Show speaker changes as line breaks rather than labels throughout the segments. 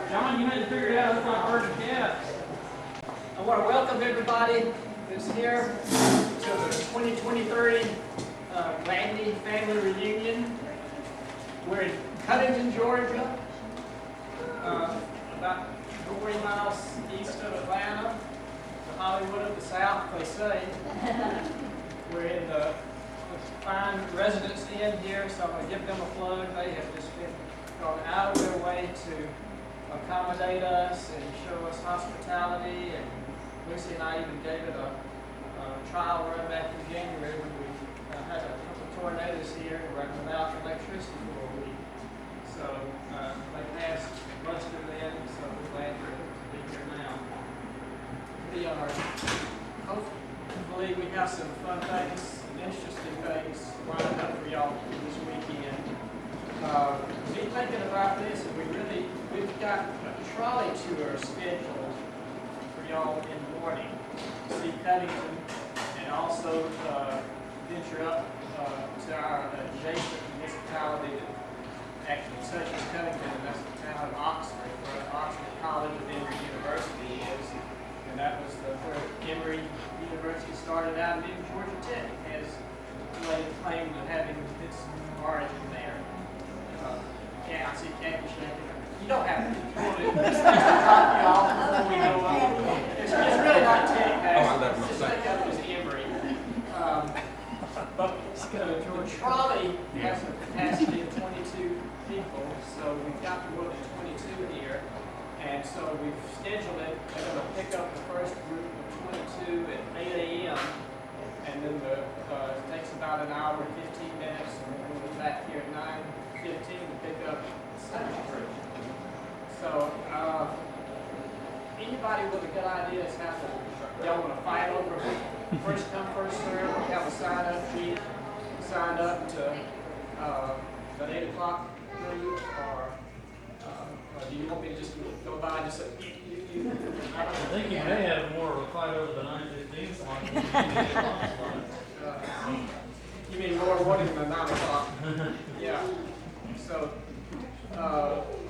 John, you had to figure it out. That's like birds and cats. I want to welcome everybody who's here to the 2023 Gladney Family Reunion. We're in Covington, Georgia, about 40 miles east of Atlanta, the Hollywood of the South, they say. We're in the fine residence inn here, so I'm going to give them a plug. They have just gone out of their way to accommodate us and show us hospitality, and Lucy and I even gave it a trial run back in January when we had a couple of tornadoes here without electricity for a week. So they passed muster then, so we're glad to be here now. Hopefully we have some fun things and interesting things lined up for y'all this weekend. Be thinking about this, and we've got a trolley tour scheduled for y'all in the morning to see Covington, and also venture up to our adjacent municipality that actually touches Covington, and that's the town of Oxford, where Oxford College of Emory University is. And that was where Emory University started out, and then Georgia Tech has laid claim to having its origin there. Yeah, I see Kathy shaking. You don't have to do it. Just drop you off before we go up. It's really not Tech, guys. Just think of it as Emory. But the trolley has a capacity of 22 people, so we've got more than 22 here. And so we've scheduled it. They're going to pick up the first group of 22 at 8 a.m. And then it takes about an hour and 15 minutes, and we'll be back here at 9:15 to pick up the second group. So anybody with a good idea is how to, y'all want to fight over first come, first serve. We have a sign-up sheet. Signed up to the 8 o'clock group, or do you want me to just go by and just say,
I think you may have more of a fight over the 9:15 slot.
You mean more wanting the 9 o'clock? Yeah. So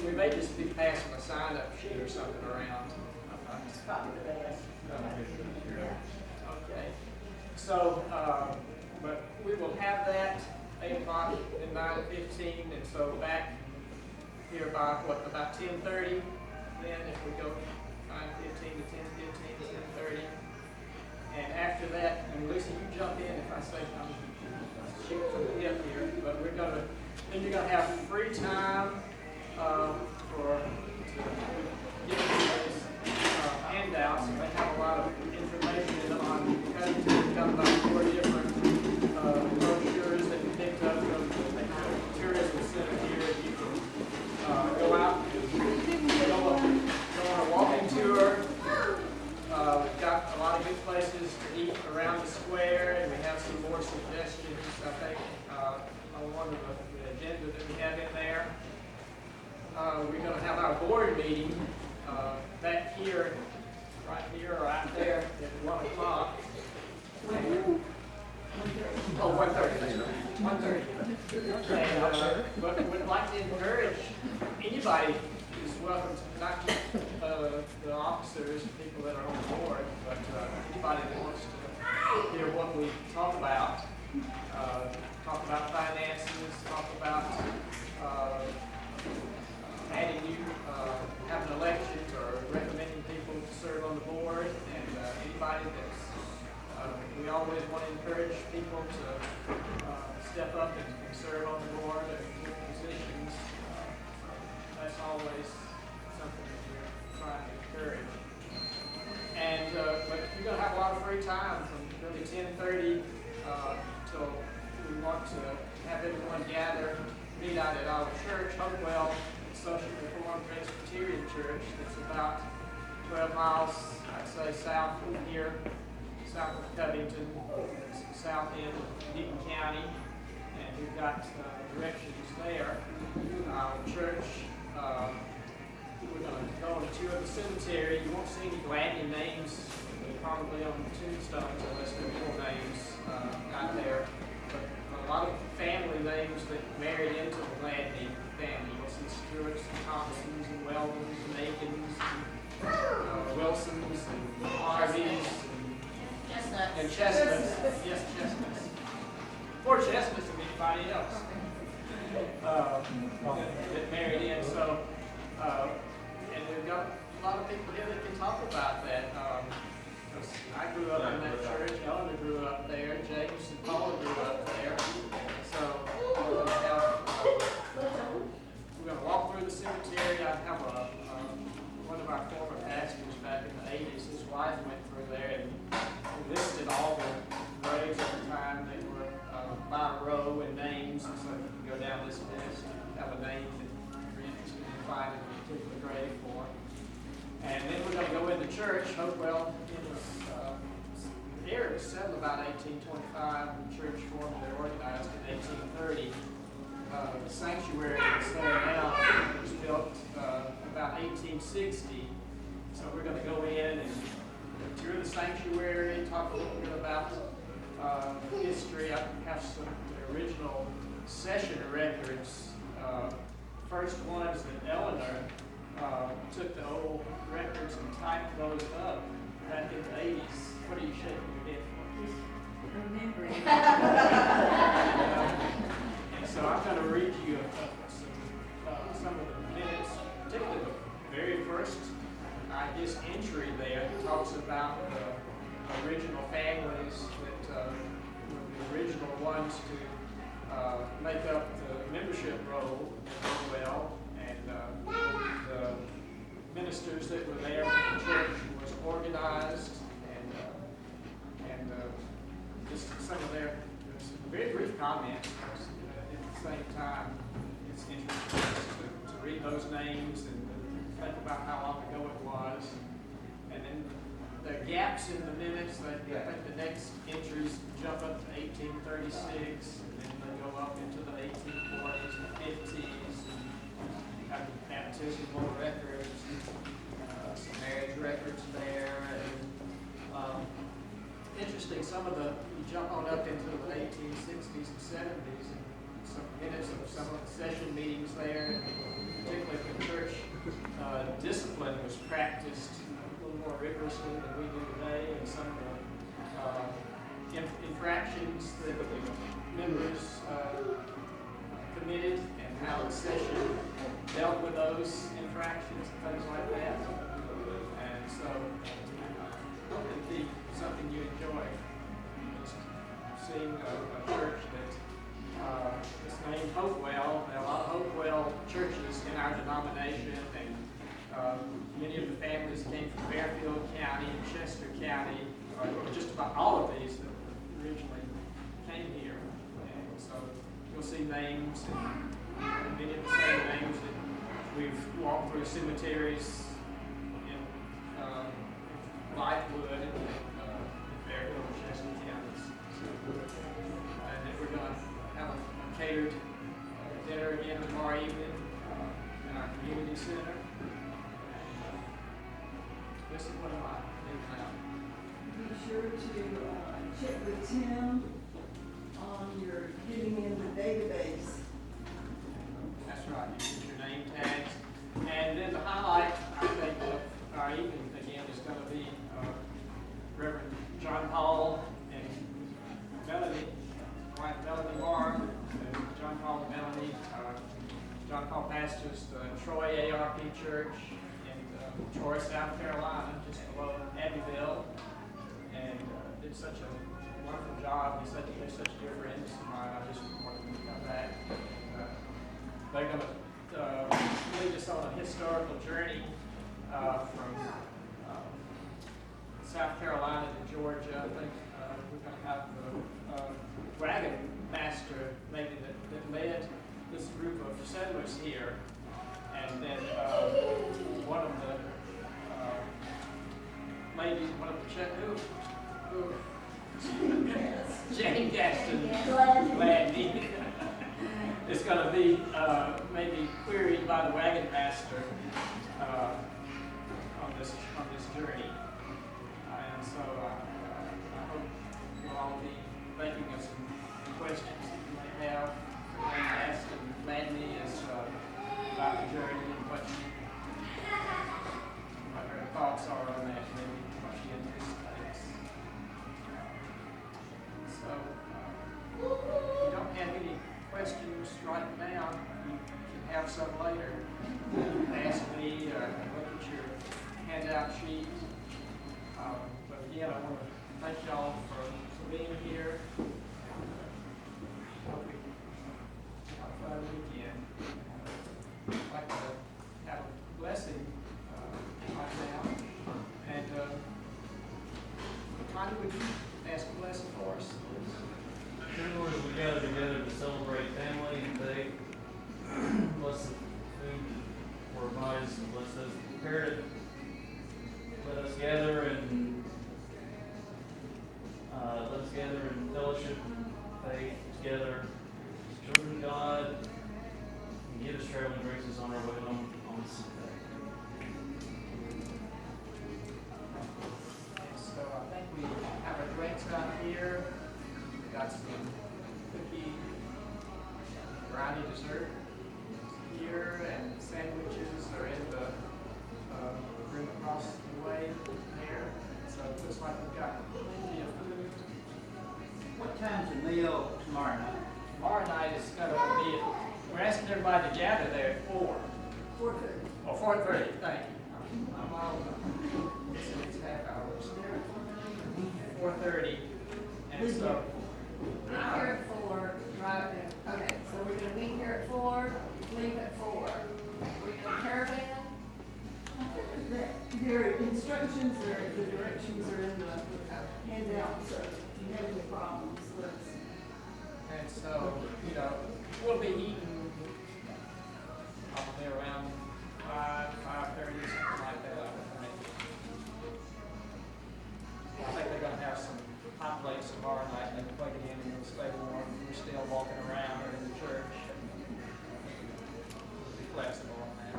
we may just be passing a sign-up sheet or something around. It's probably the best. Okay. So, but we will have that 8 o'clock and 9:15, and so back here by about 10:30. Then if we go 9:15 to 10:15 to 10:30, and after that, and Lucy, you jump in if I say I'm shooting from the hip here. But then you're gonna have free time for to get these handouts. And they have a lot of information on Covington. We've got about 4 different brochures that you picked up from the tourism center here. You can go out, go on a walking tour. We've got a lot of good places to eat around the square, and we have some more suggestions, I think, on one of the agenda that we have in there. We're going to have our board meeting back here, right here, right there at 1 o'clock. Oh, 1:30. 1:30. And but we'd like to encourage anybody who's welcome to, not just the officers, people that are on the board, but anybody that wants to hear what we talk about finances, talk about adding new, having elections or recommending people to serve on the board, and anybody that's, we always want to encourage people to step up and serve on the board and good positions. That's always something that we're trying to encourage. And but you're going to have a lot of free time from really 10:30 till we want to have everyone gather, meet out at our church, Hopewell Social Reformed Presbyterian Church. It's about 12 miles, I'd say, south of here, south of Covington, south end of County, and we've got directions there. Our church, we're going to go on a tour of the cemetery. You won't see any Gladney names probably on the tombstones unless they're middle names out there. But a lot of family names that married into the Gladney family. You'll see Stewarts and Thompsons and Weldons and Aikens and Wilsons and Harveys and Chestnuts. Yes, Chestnuts. Or Chestnuts than anybody else that married in. So, and we've got a lot of people here that can talk about that. I grew up in that church. Eleanor grew up there. James and Paula grew up there. So we're going to walk through the cemetery. I have one of our former pastors back in the 80s. His wife went through there and listed all the graves at the time. They were by row and names, and so you can go down this list and have a name that you're interested in finding a particular grave for. And then we're going to go into church. Hopewell, the area was settled about 1825, and the church formally organized in 1830. The sanctuary that's there now was built about 1860. So we're going to go in and tour the sanctuary, talk a little bit about history. I have some of the original session records. First ones that Eleanor took the old records and typed those up back in the 80s. What are you shaking your head for?
Remembering.
And so I'm going to read you some of the minutes, particularly the very first, entry there that talks about the original families that were the original ones to make up the membership roll as well. And the ministers that were there when the church was organized, and just some of their very brief comments. At the same time, it's interesting to read those names and think about how long ago it was. And then the gaps in the minutes, I think the next entries jump up to 1836, and then they go up into the 1840s and 50s, and have the baptismal records, some marriage records there, and interesting, some of the, you jump on up into the 1860s and 70s, and some minutes of some of the session meetings there, and particularly the church discipline was practiced a little more rigorously than we do today, and some of the infractions that the members committed and how the session dealt with those infractions and things like that. And so, hope it'd be something you enjoy. Just seeing a church that is named Hopewell. There are a lot of Hopewell churches in our denomination, and many of the families came from Fairfield County and Chester County, or just about all of these that originally came here. And so you'll see names, and many of the same names that we've walked through cemeteries in Lightwood and Fairfield and Chester counties. And then we're going to have a catered dinner again tomorrow evening in our community center. This is one of my things now.
Be sure to check with Tim on your getting in the database.
That's right, you get your name tags. And then the highlight, I think, of our evening again is going to be Reverend John Paul and Melanie, wife Melanie Marr, and John Paul and Melanie. John Paul pastors the Troy ARP Church in Troy, South Carolina, just below Abbeville, and did such a wonderful job. They're such dear friends of mine. I just wanted them to come back. They're going to lead us on a historical journey from South Carolina to Georgia. I think we're going to have the wagon master maybe that led this group of settlers here, and then one of the ladies, one of the Jane Gass Ashton
Gladney.
Gladney is going to be maybe queried by the wagon master on this journey. And so I hope you'll all be thinking of some questions that you may have for Ashton Gladney is about the journey and what her thoughts are on that, maybe what she anticipates. So, if you don't have any questions right now, you can have some later. You can ask me or look at your handout sheet. But again, I want to thank y'all for being here. Hope we have a fun weekend. I'd like to have a blessing right now. And Connie, would you ask a blessing for us?
Dear Lord, as we gather together to celebrate family and faith, bless the food for our bodies, bless those who prepared it. Let us gather and fellowship, faith together, as children of God, and give us traveling graces on our way home on this day.
So I think we have a great time here. We got some cookie, brownie dessert here, and sandwiches are in the room across the way there. So it looks like we've got plenty of food.
What time's the meal tomorrow night?
Tomorrow night is going to be, we're asking everybody to gather there at 4.
4:30.
Or 4:30, thank you. I'm all, it's half hours. 4:30, and so.
Meet here at 4, right, okay, so we're gonna meet here at 4, leave at 4. We're gonna caravan?
Their instructions or the directions are in the handout, so if you have any problems, let's.
And so, we'll be eating probably around 5:30, something like that, I think. I think they're gonna have some hot plates tomorrow night, and plug it in and it'll stay warm. We're still walking around or in the church. We'll be flexible on that.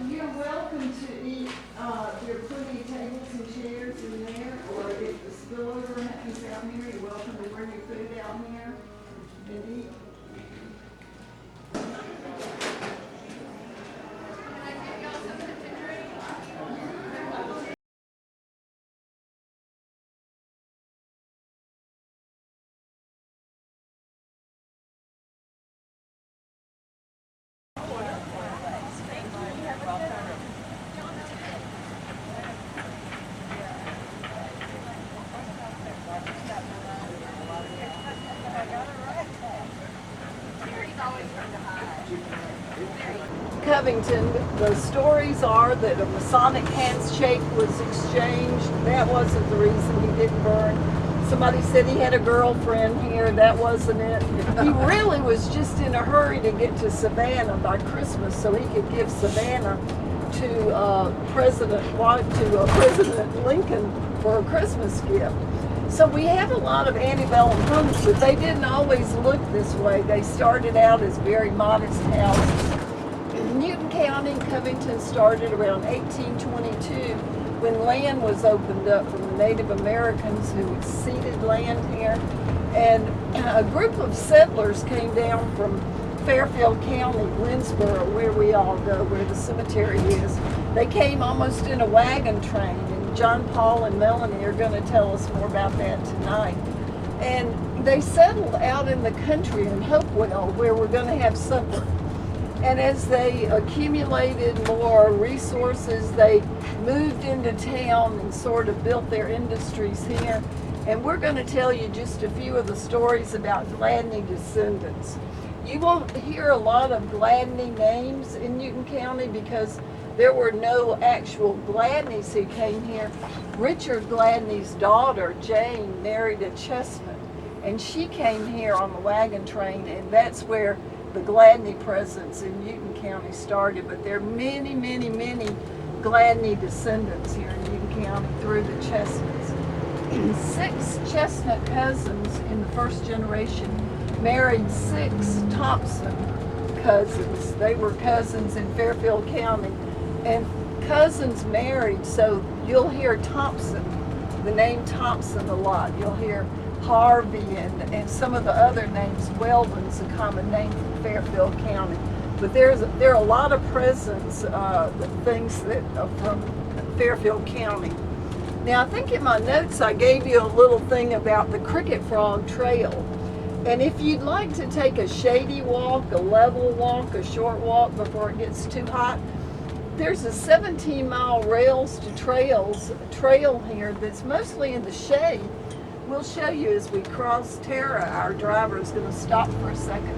You're welcome to eat, there are plenty of tables and chairs in there, or if the spillover happens out here, you're welcome to bring your food out here and eat.
Can I give y'all something to drink?
Covington, the stories are that a Masonic handshake was exchanged. That wasn't the reason he didn't burn. Somebody said he had a girlfriend here. That wasn't it. He really was just in a hurry to get to Savannah by Christmas so he could give Savannah to President Lincoln for a Christmas gift. So we have a lot of antebellum homes, but they didn't always look this way. They started out as very modest houses. Newton County, Covington started around 1822 when land was opened up from the Native Americans who ceded land here. And a group of settlers came down from Fairfield County, Winsboro, where we all go, where the cemetery is. They came almost in a wagon train, and John Paul and Melanie are going to tell us more about that tonight. And they settled out in the country in Hopewell, where we're going to have supper. And as they accumulated more resources, they moved into town and sort of built their industries here. And we're going to tell you just a few of the stories about Gladney descendants. You won't hear a lot of Gladney names in Newton County because there were no actual Gladneys who came here. Richard Gladney's daughter, Jane, married a Chessman, and she came here on the wagon train, and that's where the Gladney presence in Newton County started, but there are many, many, many Gladney descendants here in Newton County through the Chestnuts. 6 Chestnut cousins in the first generation married 6 Thompson cousins. They were cousins in Fairfield County, and cousins married, so you'll hear Thompson, the name Thompson a lot. You'll hear Harvey and some of the other names. Weldon's a common name from Fairfield County. But there are a lot of presents, things that are from Fairfield County. Now, I think in my notes I gave you a little thing about the Cricket Frog Trail. And if you'd like to take a shady walk, a level walk, a short walk before it gets too hot, there's a 17-mile rails to trails trail here that's mostly in the shade. We'll show you as we cross Tara. Our driver is going to stop for a second.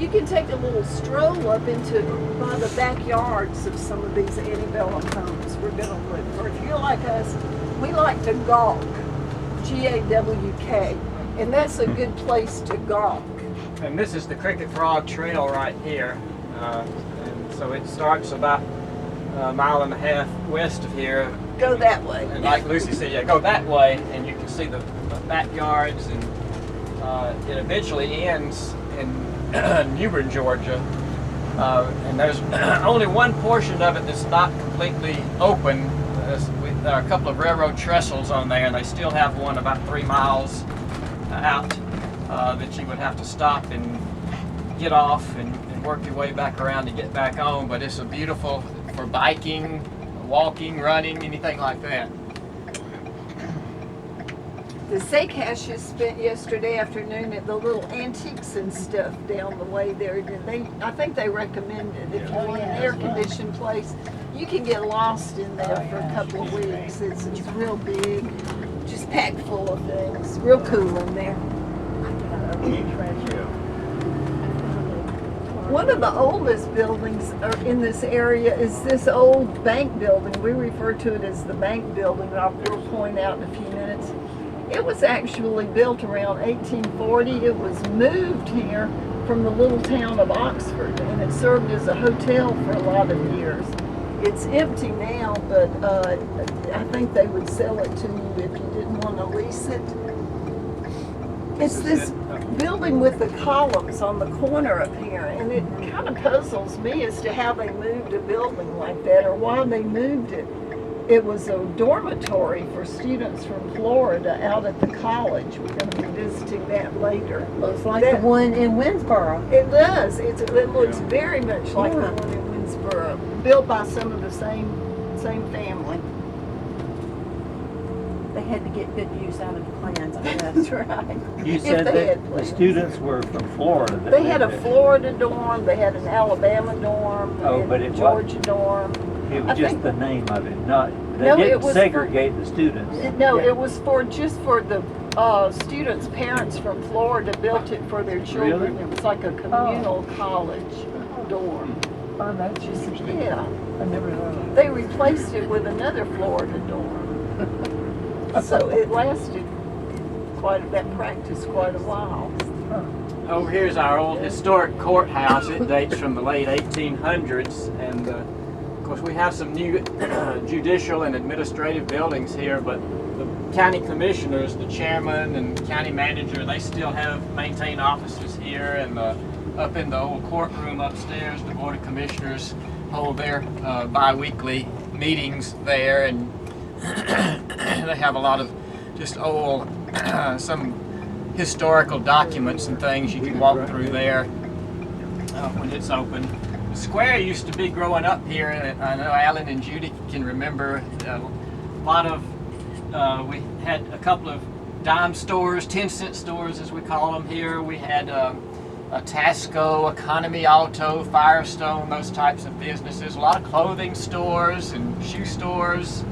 You can take a little stroll up into by the backyards of some of these antebellum homes we're going to look for. If you're like us, we like to gawk, G-A-W-K, and that's a good place to gawk.
And this is the Cricket Frog Trail right here. And so it starts about a mile and a half west of here.
Go that way.
And like Lucy said, yeah, go that way, and you can see the backyards, and it eventually ends in Newbern, Georgia. And there's only one portion of it that's not completely open. There are a couple of railroad trestles on there, and they still have one about 3 miles out that you would have to stop and get off and work your way back around to get back on. But it's a beautiful for biking, walking, running, anything like that.
The Sakash spent yesterday afternoon at the little antiques and stuff down the way there. I think they recommended if you're in an air-conditioned place, you can get lost in there for a couple of weeks. It's real big, just packed full of things. Real cool in there. One of the oldest buildings in this area is this old bank building. We refer to it as the bank building. We'll point out in a few minutes. It was actually built around 1840. It was moved here from the little town of Oxford, and it served as a hotel for a lot of years. It's empty now, but I think they would sell it to you if you didn't want to lease it. It's this building with the columns on the corner up here, and it kind of puzzles me as to how they moved a building like that or why they moved it. It was a dormitory for students from Florida out at the college. We're going to be visiting that later.
Looks like the one in Winsboro.
It does. It looks very much like the one in Winsboro, built by some of the same family.
They had to get good use out of the plans, I guess.
That's right.
You
If
said
they
that
had
the
plans.
students were from Florida. that
They had a
lived there.
Florida dorm, they had an Alabama dorm, they
Oh,
had
but
a
it
Georgia dorm.
It
I
was just
think-
the name of it, not, they
No, it
didn't
was
segregate the students.
No, it was just for the students' parents from Florida built it for their children.
Really?
It was like a communal college dorm.
Oh, that's
Just,
interesting.
yeah,
I never heard of
they replaced it with another Florida dorm. So it lasted that practice quite a while.
Over here is our old historic courthouse. It dates from the late 1800s, and of course we have some new judicial and administrative buildings here, but the county commissioners, the chairman and county manager, they still maintain offices here, and up in the old courtroom upstairs, the board of commissioners hold their bi-weekly meetings there, and they have a lot of just old some historical documents and things you can walk through there when it's open. The square used to be growing up here, and I know Alan and Judy can remember a lot of, we had a couple of dime stores, 10-cent stores as we call them here. We had a Tasco, Economy Auto, Firestone, those types of businesses. A lot of clothing stores and shoe stores.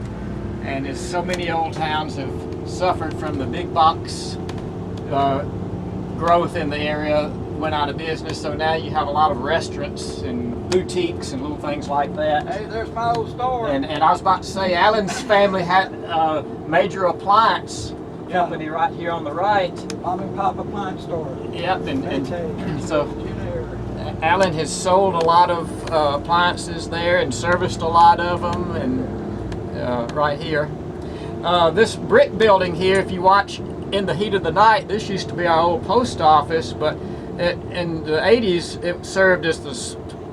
And as so many old towns have suffered from the big box growth in the area, went out of business, so now you have a lot of restaurants and boutiques and little things like that.
Hey, there's my old store.
And I was about to say, Alan's family had a major appliance company right here on the right.
Mom and Pop appliance store.
Yep, and so Alan has sold a lot of appliances there and serviced a lot of them, and right here. This brick building here, if you watch In the Heat of the Night, this used to be our old post office, but in the 80s it served as the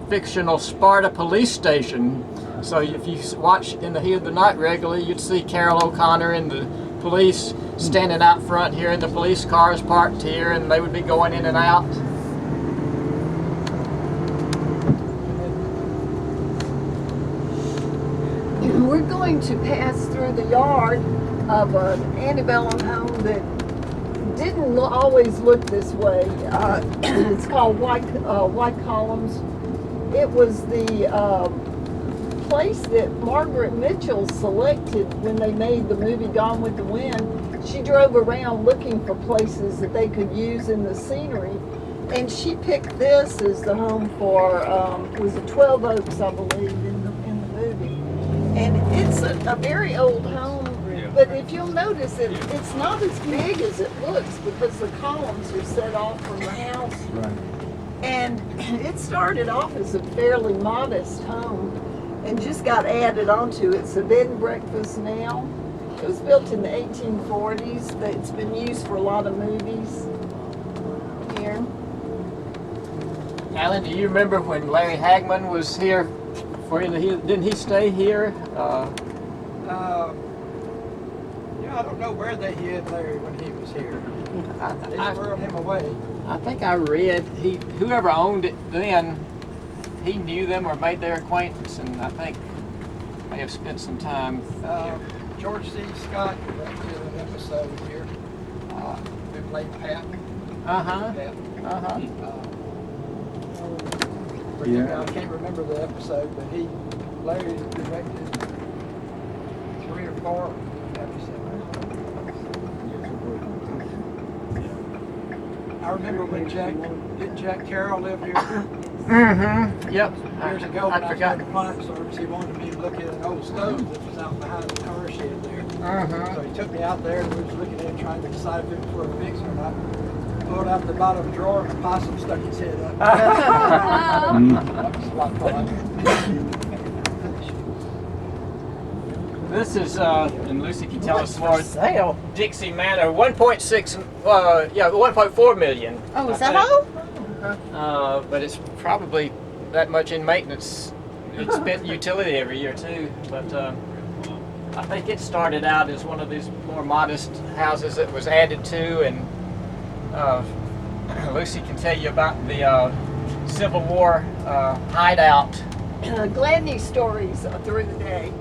fictional Sparta police station. So if you watch In the Heat of the Night regularly, you'd see Carol O'Connor and the police standing out front here, and the police cars parked here, and they would be going in and out.
We're going to pass through the yard of an antebellum home that didn't always look this way. It's called White Columns. It was the place that Margaret Mitchell selected when they made the movie Gone with the Wind. She drove around looking for places that they could use in the scenery, and she picked this as the home for, was it 12 Oaks, I believe, in the movie. And it's a very old home, but if you'll notice, it's not as big as it looks because the columns are set off from the house.
Right.
And it started off as a fairly modest home and just got added onto. It's a bed and breakfast now. It was built in the 1840s. It's been used for a lot of movies here.
Alan, do you remember when Larry Hagman was here? Didn't he stay here?
I don't know where they hid Larry when he was here. They
I
squirreled him away.
think I read whoever owned it then, he knew them or made their acquaintance, and I think may have spent some time here.
George C. Scott directed an episode here. Who played Pat.
Uh-huh.
Yeah.
Uh-huh.
Yeah.
I can't remember the episode, but Larry directed 3 or 4 episodes. I remember when didn't Jack Carroll live here?
Mm-hmm. Yep.
Years ago when
I
I was
forgot.
doing appliance service, he wanted me to look at an old stove that was out behind the car shed there.
Uh-huh.
So he took me out there and we was looking at it trying to decide if it was for a fixer or not. Pulled out the bottom drawer and the possum stuck his head up. That was a lot of fun.
This is, and Lucy can tell us more,
Sale.
Dixie Manor, 1.4 million.
Oh, is
I
that
think.
all?
But it's probably that much in maintenance. It's spent utility every year too. But I think it started out as one of these more modest houses that was added to, and Lucy can tell you about the Civil War hideout.
Gladney stories through the day.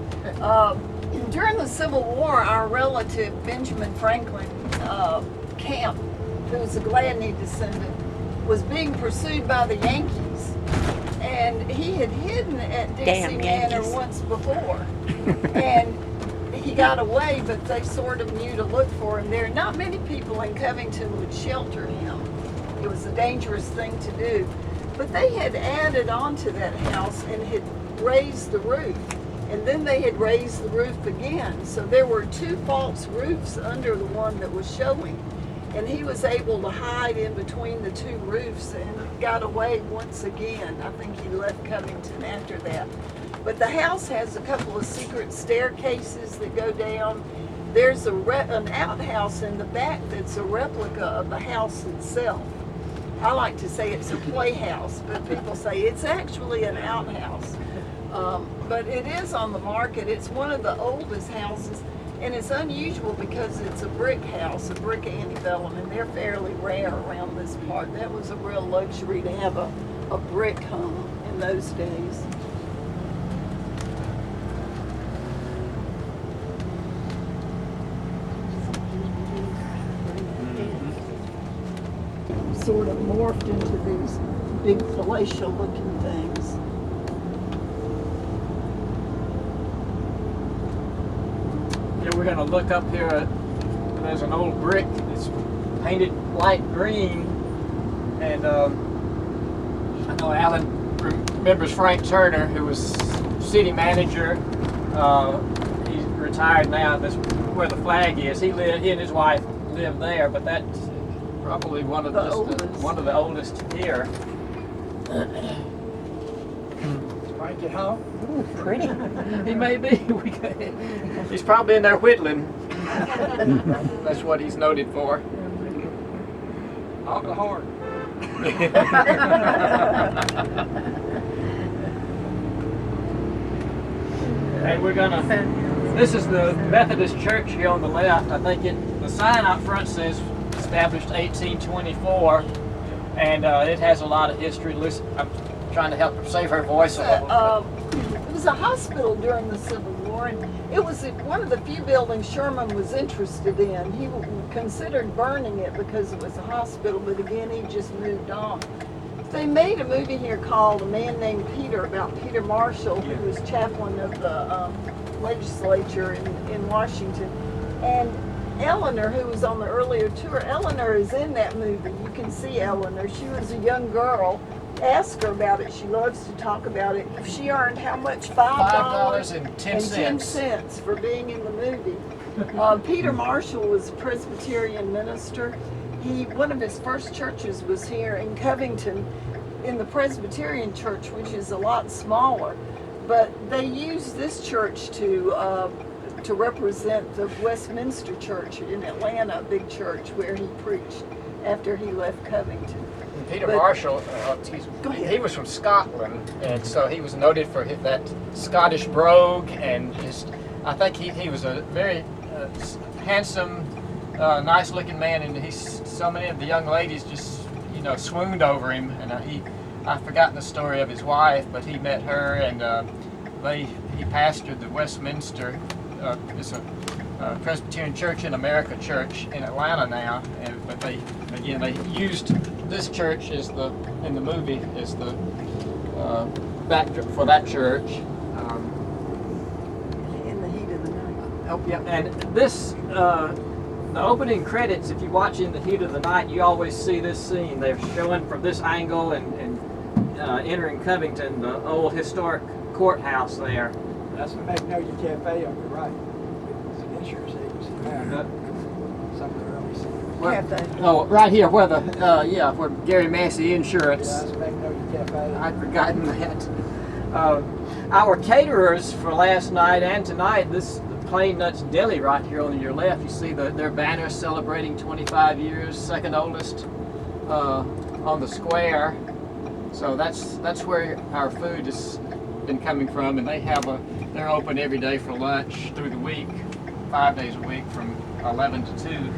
During the Civil War, our relative Benjamin Franklin Camp, who's a Gladney descendant, was being pursued by the Yankees, and he had hidden at Dixie
Damn
Manor
Yankees.
once before, and he got away, but they sort of knew to look for him there. Not many people in Covington would shelter him. It was a dangerous thing to do, but they had added onto that house and had raised the roof. And then they had raised the roof again. So there were 2 false roofs under the one that was showing. And he was able to hide in between the 2 roofs and got away once again. I think he left Covington after that. But the house has a couple of secret staircases that go down. There's an outhouse in the back that's a replica of the house itself. I like to say it's a playhouse, but people say it's actually an outhouse. But it is on the market. It's one of the oldest houses, and it's unusual because it's a brick house, a brick antebellum, and they're fairly rare around this part. That was a real luxury to have a brick home in those days. Sort of morphed into these big palatial looking things.
Yeah, we're going to look up here. There's an old brick that's painted light green, and I know Alan remembers Frank Turner, who was city manager. He's retired now. That's where the flag is. He and his wife lived there, but that's probably one of the oldest here.
Frank at home?
Ooh, pretty.
He may be. He's probably in there whittling. That's what he's noted for.
Off the horn.
And we're gonna, this is the Methodist church here on the left. I think the sign out front says established 1824, and it has a lot of history. Listen, I'm trying to help her save her voice a little bit.
It was a hospital during the Civil War, and it was one of the few buildings Sherman was interested in. He considered burning it because it was a hospital, but again, he just moved on. They made a movie here called A Man Named Peter, about Peter Marshall, who was chaplain of the legislature in Washington. And Eleanor, who was on the earlier tour, Eleanor is in that movie. You can see Eleanor. She was a young girl. Ask her about it. She loves to talk about it. She earned how much? $5.10 for being in the movie. Peter Marshall was a Presbyterian minister. One of his first churches was here in Covington, in the Presbyterian church, which is a lot smaller. But they used this church to represent the Westminster Church in Atlanta, a big church where he preached after he left Covington.
Peter Marshall,
Go ahead.
he was from Scotland, and so he was noted for that Scottish brogue, and I think he was a very handsome, nice-looking man, and so many of the young ladies just swooned over him. And I've forgotten the story of his wife, but he met her, and he pastored the Westminster. It's a Presbyterian Church in America church in Atlanta now, but they used this church in the movie as the backdrop for that church.
In the heat of the night.
Oh, yeah, and this, the opening credits, if you watch In the Heat of the Night, you always see this scene. They're showing from this angle and entering Covington, the old historic courthouse there.
That's the Magnolia Cafe on the right. It's an insurance agency there. Some of the early scenes.
Cafe.
Oh, right here where where Gary Massey Insurance.
Yeah, that's Magnolia Cafe.
I'd forgotten that. Our caterers for last night and tonight, the Plain Nuts Deli right here on your left, you see their banner celebrating 25 years, second oldest on the square. So that's where our food has been coming from, and they're open every day for lunch through the week, 5 days a week from 11 to 2.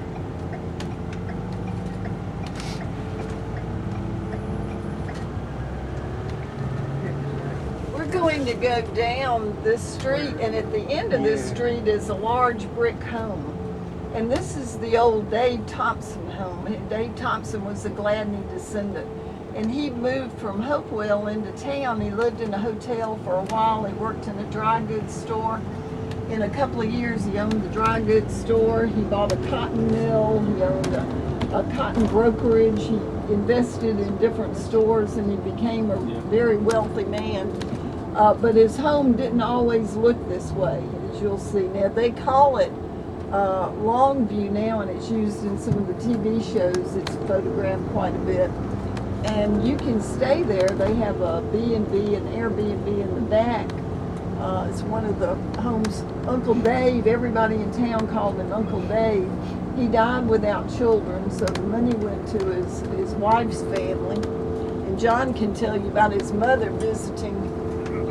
We're going to go down this street, and at the end of this street is a large brick home. And this is the old Dave Thompson home. Dave Thompson was a Gladney descendant. And he moved from Hopewell into town. He lived in a hotel for a while. He worked in a dry goods store. In a couple of years, he owned the dry goods store. He bought a cotton mill. He owned a cotton brokerage. He invested in different stores, and he became a very wealthy man. But his home didn't always look this way, as you'll see. Now, they call it Longview now, and it's used in some of the TV shows. It's photographed quite a bit. And you can stay there. They have a B&B, an Airbnb in the back. It's one of the homes. Uncle Dave, everybody in town called him Uncle Dave. He died without children, so the money went to his wife's family. And John can tell you about his mother visiting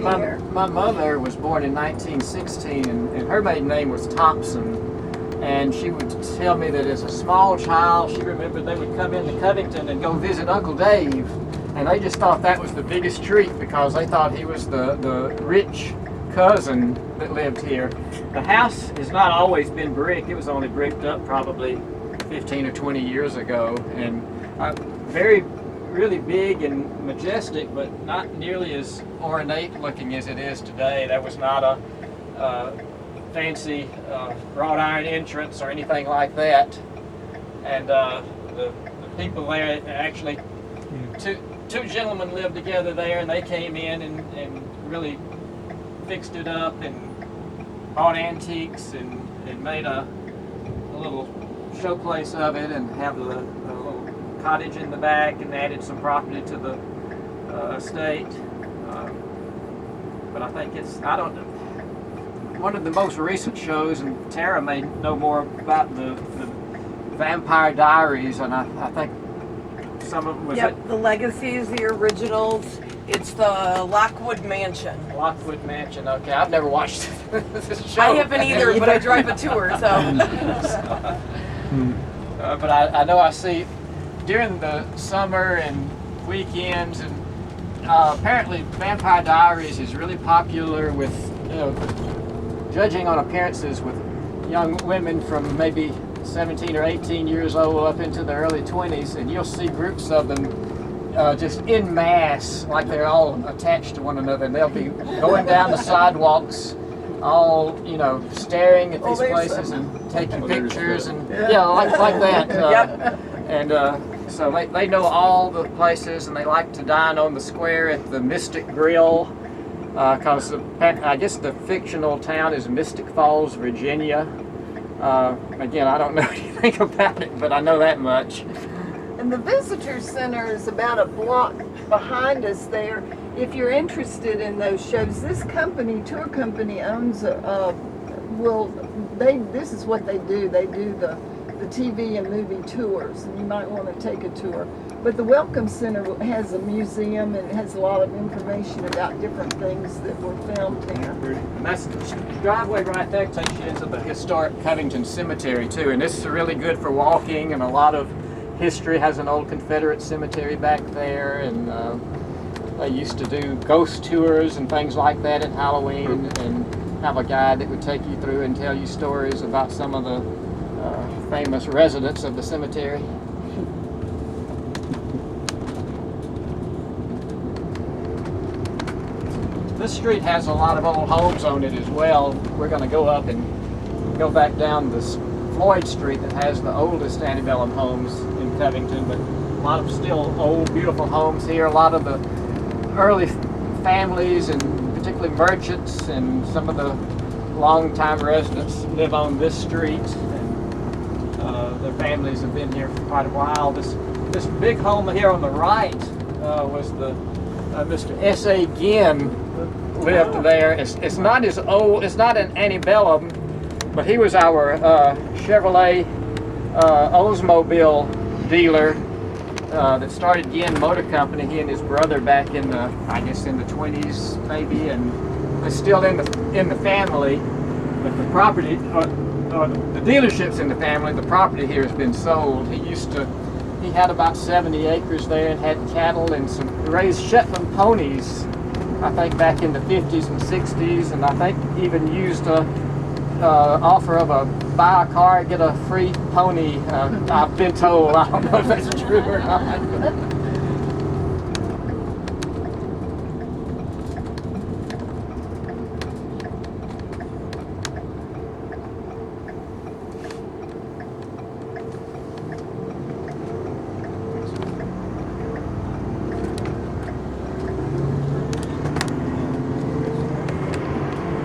here.
My mother was born in 1916, and her maiden name was Thompson. And she would tell me that as a small child, she remembered they would come into Covington and go visit Uncle Dave. And they just thought that was the biggest treat because they thought he was the rich cousin that lived here. The house has not always been brick. It was only bricked up probably 15 or 20 years ago. And really big and majestic, but not nearly as ornate looking as it is today. There was not a fancy wrought iron entrance or anything like that. And the people there, actually, two gentlemen lived together there, and they came in and really fixed it up and bought antiques and made a little showplace of it, and have the little cottage in the back, and added some property to the
estate. But I think I don't know. One of the most recent shows, and Tara may know more about the Vampire Diaries, and I think some of them was
Yep, the Legacies, the originals. It's the Lockwood Mansion.
Lockwood Mansion. Okay, I've never watched this show.
I haven't either, but I drive a tour, so.
But I know I see during the summer and weekends, and apparently Vampire Diaries is really popular with, judging on appearances, with young women from maybe 17 or 18 years old up into the early 20s, and you'll see groups of them just in mass, like they're all attached to one another, and they'll be going down the sidewalks, all staring at these places and taking pictures and like that. And so they know all the places, and they like to dine on the square at the Mystic Grill, because I guess the fictional town is Mystic Falls, Virginia. Again, I don't know anything about it, but I know that much.
And the visitor center is about a block behind us there. If you're interested in those shows, this tour company owns this is what they do. They do the TV and movie tours, and you might want to take a tour. But the Welcome Center has a museum, and it has a lot of information about different things that were filmed there.
And that's the driveway right there takes you into the historic Covington Cemetery too, and this is really good for walking, and a lot of history. Has an old Confederate cemetery back there, and they used to do ghost tours and things like that at Halloween, and have a guide that would take you through and tell you stories about some of the famous residents of the cemetery. This street has a lot of old homes on it as well. We're going to go up and go back down this Floyd Street that has the oldest antebellum homes in Covington, but a lot of still old, beautiful homes here. A lot of the early families, and particularly merchants, and some of the long-time residents live on this street, and their families have been here for quite a while. This big home here on the right was the Mr. S.A. Ginn lived there. It's not as old. It's not an antebellum, but he was our Chevrolet Oldsmobile dealer that started Ginn Motor Company. He and his brother back in the, I guess in the 20s maybe, and it's still in the family. But the property, the dealership's in the family. The property here has been sold. He had about 70 acres there and had cattle and raised Shetland ponies, I think back in the 50s and 60s, and I think even used a offer of buy a car, get a free pony. I've been told. I don't know if that's true or not.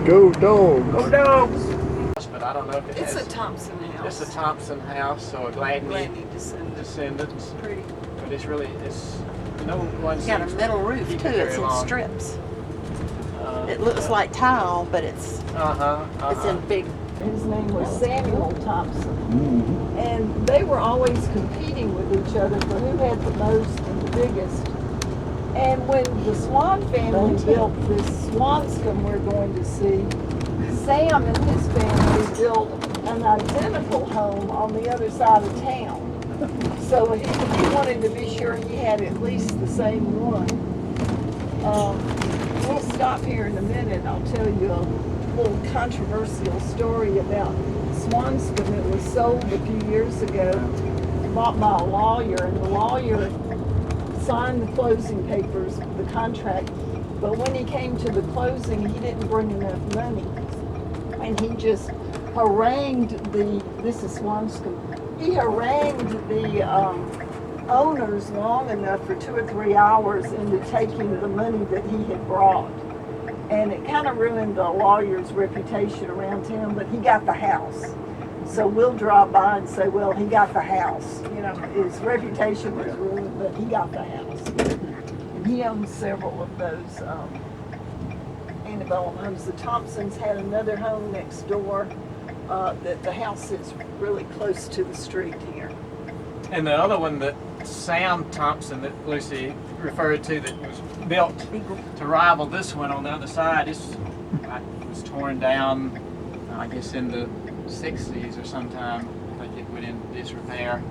Go dog.
Go dogs! But I don't know if
It's a Thompson house.
It's a Thompson house, so a Gladney descendants.
Pretty.
But it's no one
It's got a
seems
metal
to
roof
keep
too.
it very
It's in
long.
strips. It looks like tile, but it's in big.
His name was Samuel Thompson. And they were always competing with each other for who had the most and the biggest. And when the Swan family built this Swanscombe we're going to see, Sam and his family built an identical home on the other side of town. So he wanted to be sure he had at least the same one. We'll stop here in a minute. I'll tell you a little controversial story about Swanscombe. It was sold a few years ago, bought by a lawyer, and the lawyer signed the closing papers, the contract, but when he came to the closing, he didn't bring enough money. And he just harangued this is Swanscombe, he harangued the owners long enough for 2 or 3 hours into taking the money that he had brought. And it kind of ruined the lawyer's reputation around town, but he got the house. So we'll drive by and say, well, he got the house. His reputation was ruined, but he got the house. and he owns several of those antebellum homes. The Thompsons had another home next door. That the house is really close to the street here.
And the other one that Sam Thompson that Lucy referred to that was built to rival this one on the other side, it was torn down, I guess in the 60s or sometime. I think it went into disrepair.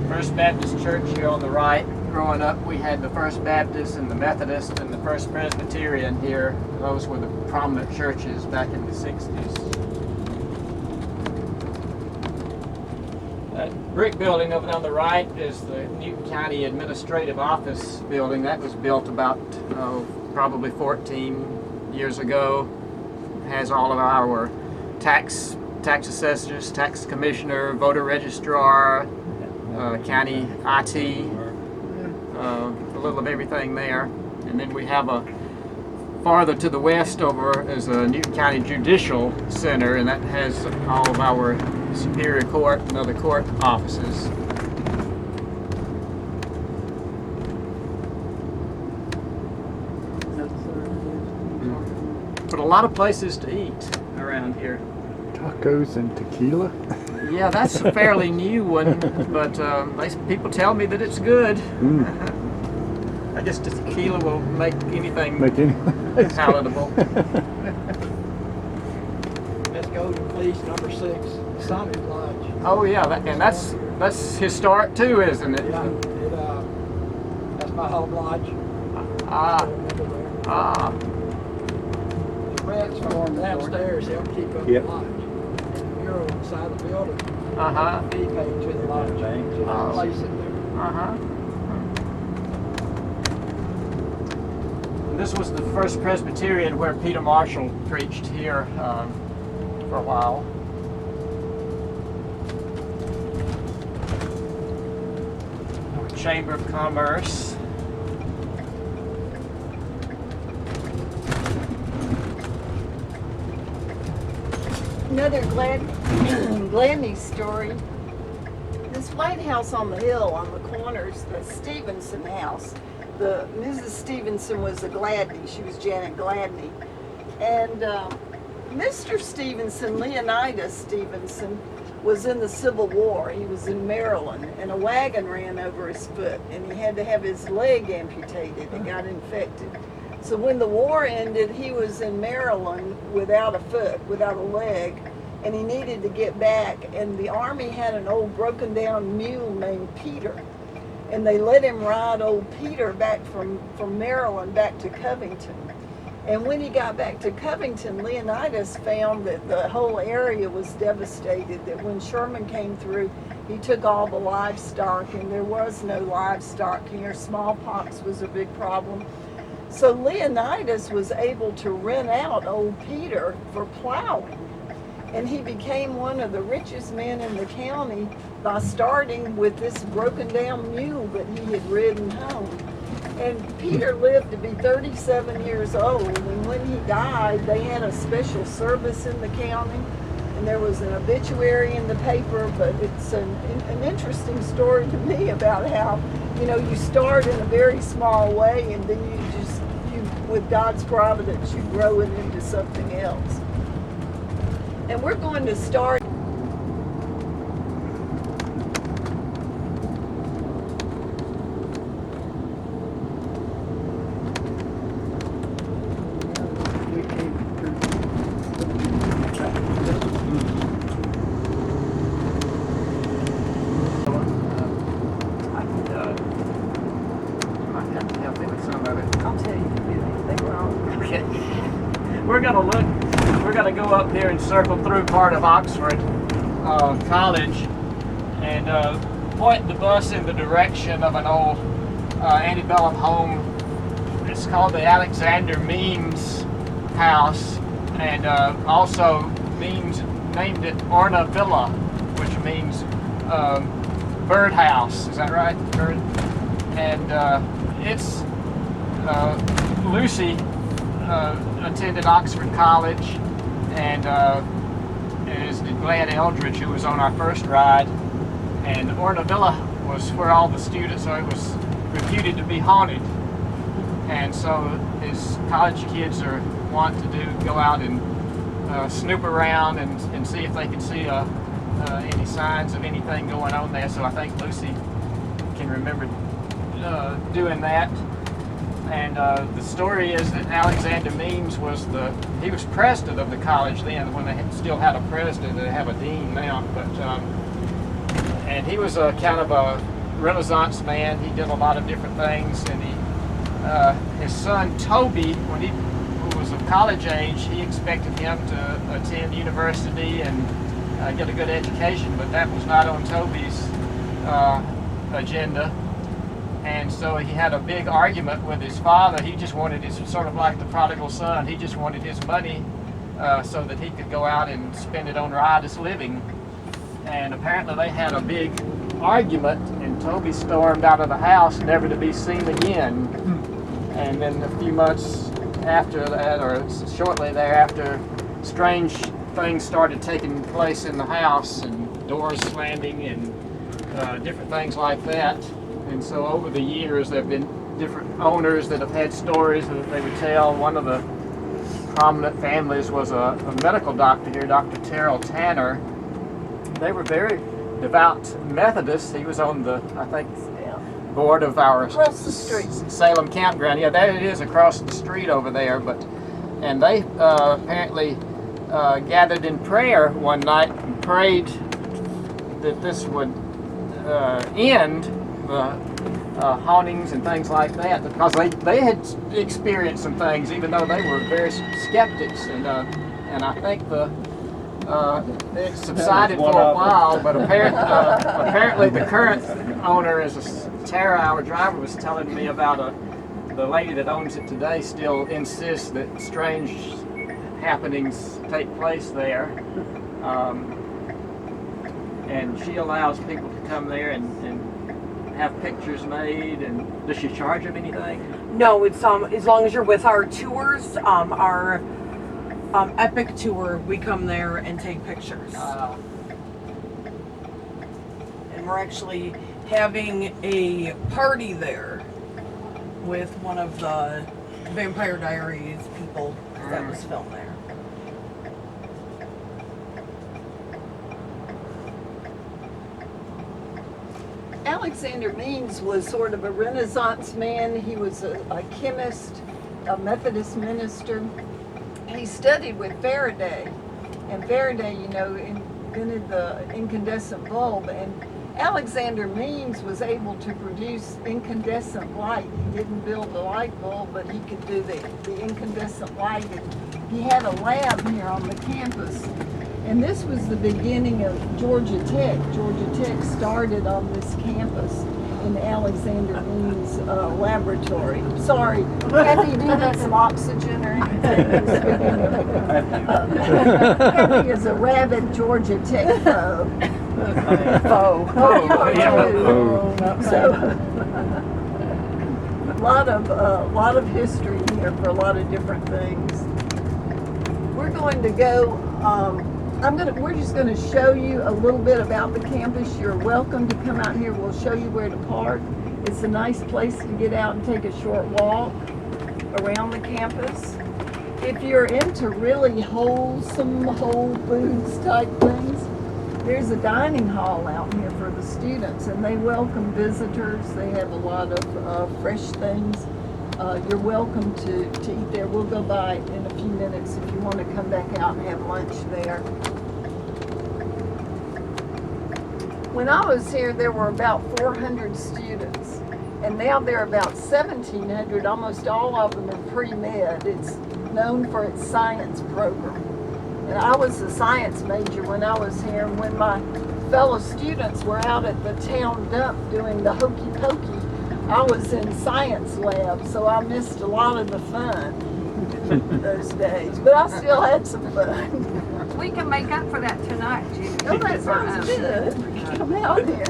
First Baptist Church here on the right. Growing up, we had the First Baptist and the Methodist and the First Presbyterian here. Those were the prominent churches back in the 60s. That brick building over on the right is the Newton County Administrative Office building. That was built about probably 14 years ago. It has all of our tax assessors, tax commissioner, voter registrar, county IT, a little of everything there. And then we have a farther to the west over is a Newton County Judicial Center, and that has all of our Superior Court and other court offices. But a lot of places to eat around here.
Tacos and tequila?
Yeah, that's a fairly new one, but people tell me that it's good. I guess tequila will make anything palatable.
Let's go to police number 6, Saunders Lodge.
Oh yeah, and that's historic too, isn't it?
Yeah, that's my home lodge.
Ah.
The rents from downstairs help keep up
Yep.
the lodge. And the mural inside the building,
Uh-huh.
fee paid to the lodge, to
Oh.
place it there.
Uh-huh. This was the First Presbyterian where Peter Marshall preached here for a while. Chamber of Commerce.
Another Gladney story. This White House on the hill on the corner is the Stevenson house. The Mrs. Stevenson was a Gladney. She was Janet Gladney. And Mr. Stevenson, Leonidas Stevenson, was in the Civil War. He was in Maryland, and a wagon ran over his foot, and he had to have his leg amputated. It got infected. So when the war ended, he was in Maryland without a foot, without a leg, and he needed to get back. And the Army had an old broken down mule named Peter, and they let him ride old Peter back from Maryland back to Covington. And when he got back to Covington, Leonidas found that the whole area was devastated, that when Sherman came through, he took all the livestock, and there was no livestock here. Smallpox was a big problem. So Leonidas was able to rent out old Peter for plowing. And he became one of the richest men in the county by starting with this broken down mule that he had ridden home. And Peter lived to be 37 years old, and when he died, they had a special service in the county, and there was an obituary in the paper. But it's an interesting story to me about how, you start in a very small way, and then with God's providence, you grow it into something else. And we're going to start. I'll tell you if they were on.
Okay. We're gonna go up here and circle through part of Oxford College and point the bus in the direction of an old antebellum home. It's called the Alexander Means House, and also named it Orna Villa, which means birdhouse. Is that right? Bird. And it's Lucy attended Oxford College, and is Glad Eldridge, who was on our first ride. And Ornavilla was where all the students, so it was reputed to be haunted. And so his college kids are want to go out and snoop around and see if they can see any signs of anything going on there. So I think Lucy can remember doing that. And the story is that Alexander Means he was president of the college then, when they still had a president. They have a dean now, but and he was a kind of a Renaissance man. He did a lot of different things, and his son Toby, when he was of college age, he expected him to attend university and get a good education, but that was not on Toby's agenda. And so he had a big argument with his father. He just wanted sort of like the prodigal son. He just wanted his money so that he could go out and spend it on riotous living. And apparently they had a big argument, and Toby stormed out of the house, never to be seen again. And then a few months after that, or shortly thereafter, strange things started taking place in the house, and doors slamming and different things like that. And so over the years, there have been different owners that have had stories that they would tell. One of the prominent families was a medical doctor here, Dr. Terrell Tanner. They were very devout Methodists. He was on the, I think, board of our
Across the street.
Salem campground. Yeah, there it is across the street over there. And they apparently gathered in prayer one night and prayed that this would end the hauntings and things like that, because they had experienced some things, even though they were very skeptics, and I think it subsided for a while, but apparently the current owner is Tara, our driver, was telling me about the lady that owns it today still insists that strange happenings take place there, and she allows people to come there and have pictures made. And does she charge them anything?
No, it's as long as you're with our tours, our Epic tour, we come there and take pictures. And we're actually having a party there with one of the Vampire Diaries people that was filmed there.
Alexander Means was sort of a Renaissance man. He was a chemist, a Methodist minister. He studied with Faraday, and Faraday, invented the incandescent bulb, and Alexander Means was able to produce incandescent light. He didn't build the light bulb, but he could do the incandescent light. And he had a lab here on the campus. And this was the beginning of Georgia Tech. Georgia Tech started on this campus in Alexander Means' laboratory. Sorry, Kathy, do you need some oxygen or anything? Kathy is a rabid Georgia Tech foe. So, a lot of history here for a lot of different things. We're going to go. We're just going to show you a little bit about the campus. You're welcome to come out here. We'll show you where to park. It's a nice place to get out and take a short walk around the campus. If you're into really wholesome, whole foods type things, there's a dining hall out here for the students, and they welcome visitors. They have a lot of fresh things. You're welcome to eat there. We'll go by in a few minutes if you want to come back out and have lunch there. When I was here, there were about 400 students, and now there are about 1,700. Almost all of them are pre-med. It's known for its science program. And I was a science major when I was here, and when my fellow students were out at the town dump doing the hokey pokey, I was in science lab, so I missed a lot of the fun those days. But I still had some fun.
We can make up for that tonight, Judy.
Oh, that sounds good. Come out here.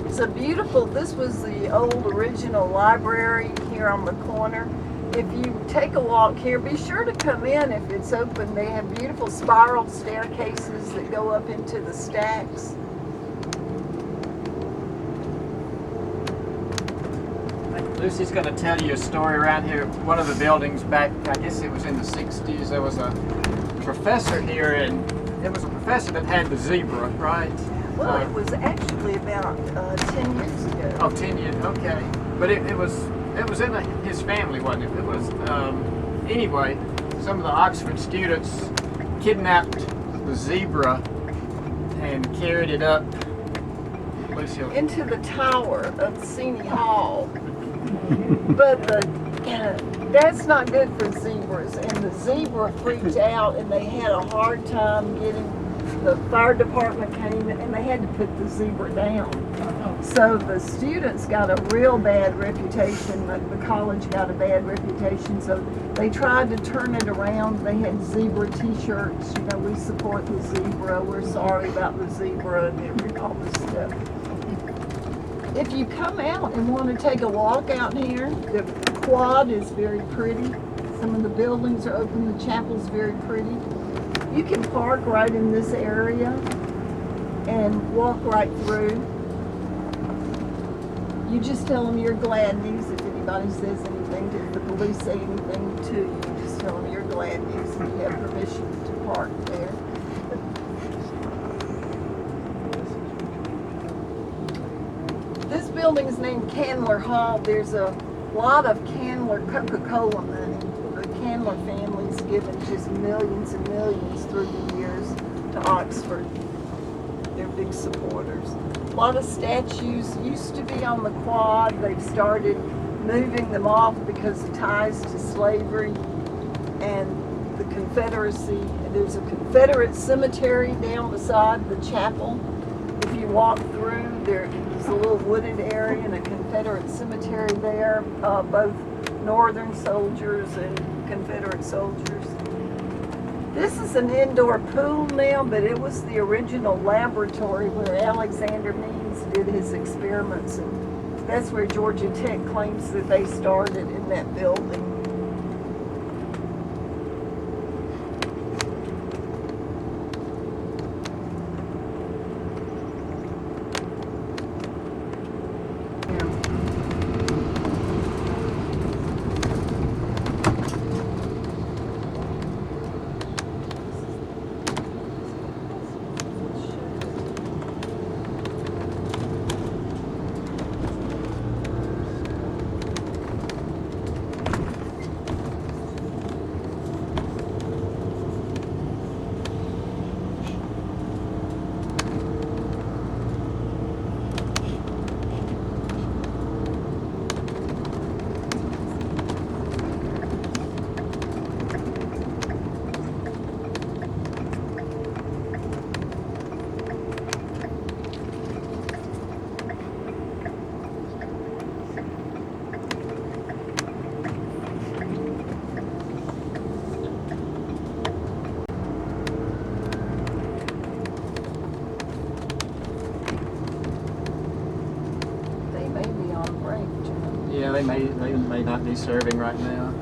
It's a beautiful, this was the old original library here on the corner. if you take a walk here, be sure to come in if it's open. They have beautiful spiral staircases that go up into the stacks.
Lucy's going to tell you a story around here. One of the buildings back, I guess it was in the 60s, there was a professor here, and it was a professor that had the zebra, right?
Well, it was actually about 10 years ago.
Oh, 10 years, okay. But it was in his family, wasn't it? It was, anyway, some of the Oxford students kidnapped the zebra and carried it up
Into the tower of City Hall. But that's not good for zebras. And the zebra freaked out, and they had a hard time getting. The fire department came and they had to put the zebra down. So the students got a real bad reputation. The college got a bad reputation. So they tried to turn it around. They had zebra T-shirts. You know, we support the zebra. We're sorry about the zebra and all this stuff. If you come out and want to take a walk out here, the quad is very pretty. Some of the buildings are open. The chapel's very pretty. You can park right in this area and walk right through. You just tell them you're Gladney's. If anybody says anything, if the police say anything to you, just tell them you're Gladney's and you have permission to park there. This building is named Candler Hall. There's a lot of Candler Coca-Cola money. The Candler family's given just millions and millions through the years to Oxford. They're big supporters. A lot of statues used to be on the quad. They've started moving them off because of ties to slavery and the Confederacy. There's a Confederate cemetery down beside the chapel. If you walk through, there's a little wooded area and a Confederate cemetery there, both Northern soldiers and Confederate soldiers. This is an indoor pool now, but it was the original laboratory where Alexander Means did his experiments, and that's where Georgia Tech claims that they started in that building.
Yeah, they may not be serving right now.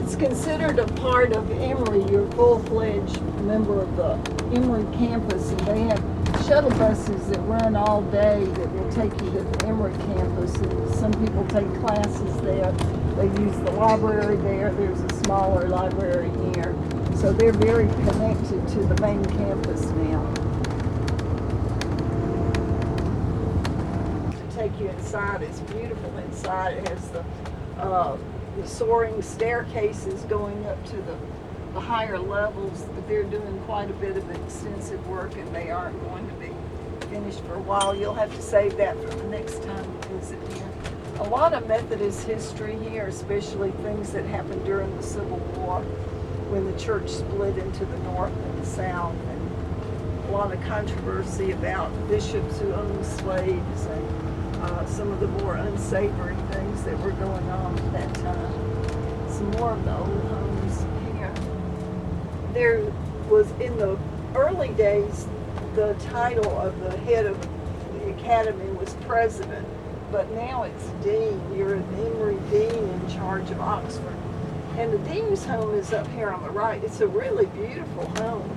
It's considered a part of Emory. You're a full-fledged member of the Emory campus, and they have shuttle buses that run all day that will take you to the Emory campus. And some people take classes there. They use the library there. There's a smaller library here. So they're very connected to the main campus now. To take you inside, it's beautiful inside. It has the soaring staircases going up to the higher levels, but they're doing quite a bit of extensive work, and they aren't going to be finished for a while. You'll have to save that for the next time you visit here. A lot of Methodist history here, especially things that happened during the Civil War when the church split into the North and the South, and a lot of controversy about bishops who owned slaves and some of the more unsavory things that were going on at that time. Some more of the old homes here. There was, in the early days, the title of the head of the academy was president, but now it's dean. You're an Emory dean in charge of Oxford. And the dean's home is up here on the right. It's a really beautiful home.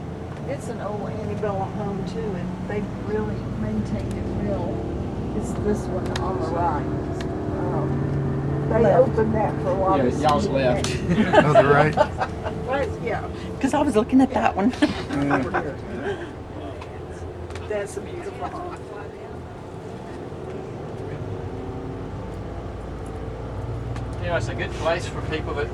It's an old antebellum home too, and they've really maintained it real. It's this one on the right. They opened that for a while.
Yeah, y'all's left.
Oh, the right.
Right, yeah.
Because I was looking at that one.
That's a beautiful home.
You know, it's a good place for people that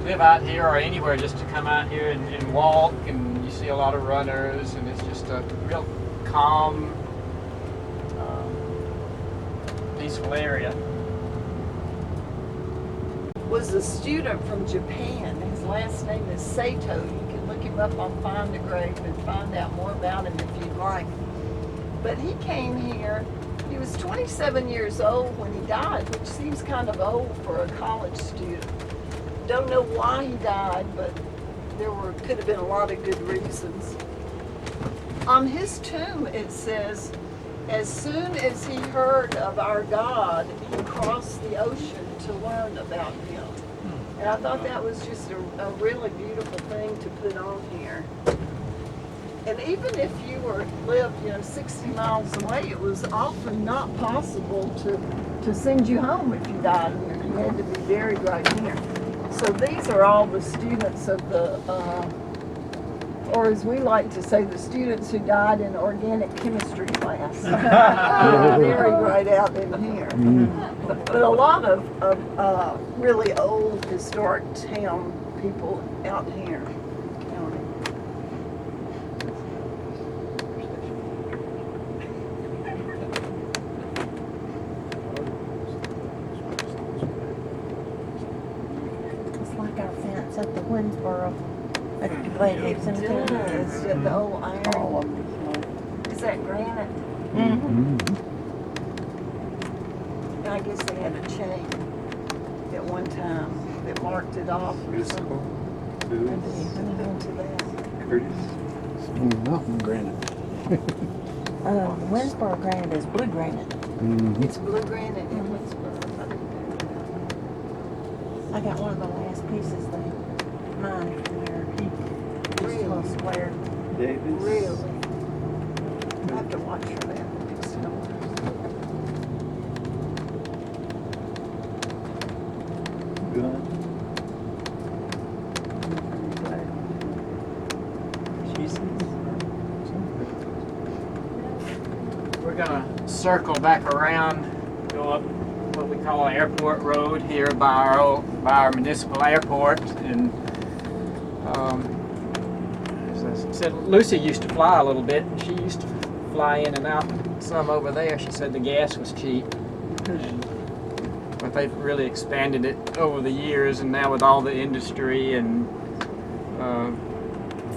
live out here or anywhere just to come out here and walk, and you see a lot of runners, and it's just a real calm, peaceful area.
Was a student from Japan. His last name is Sato. You can look him up on Find a Grave and find out more about him if you'd like. But he came here. He was 27 years old when he died, which seems kind of old for a college student. Don't know why he died, but could have been a lot of good reasons. On his tomb it says, as soon as he heard of our God, he crossed the ocean to learn about him. And I thought that was just a really beautiful thing to put on here. And even if you lived 60 miles away, it was often not possible to send you home if you died here. You had to be buried right here. So these are all the students of the, or as we like to say, the students who died in organic chemistry class. Buried right out in here. But a lot of really old historic town people out here.
At the Winsboro, at the Gladney Family Reunion.
Is it the old iron? Is that granite?
Mm-hmm.
I guess they had a chain at one time that marked it off or something. Into that.
Smooth Mountain granite.
Winsboro granite is blue granite.
It's blue granite in Winsboro.
I got one of the last pieces there. Mine from there. Just a little square.
Davis.
Really? I have to watch for that next time.
Gun.
We're gonna circle back around, go up what we call Airport Road here by our municipal airport, and as I said, Lucy used to fly a little bit, and she used to fly in and out some over there. She said the gas was cheap, but they've really expanded it over the years, and now with all the industry and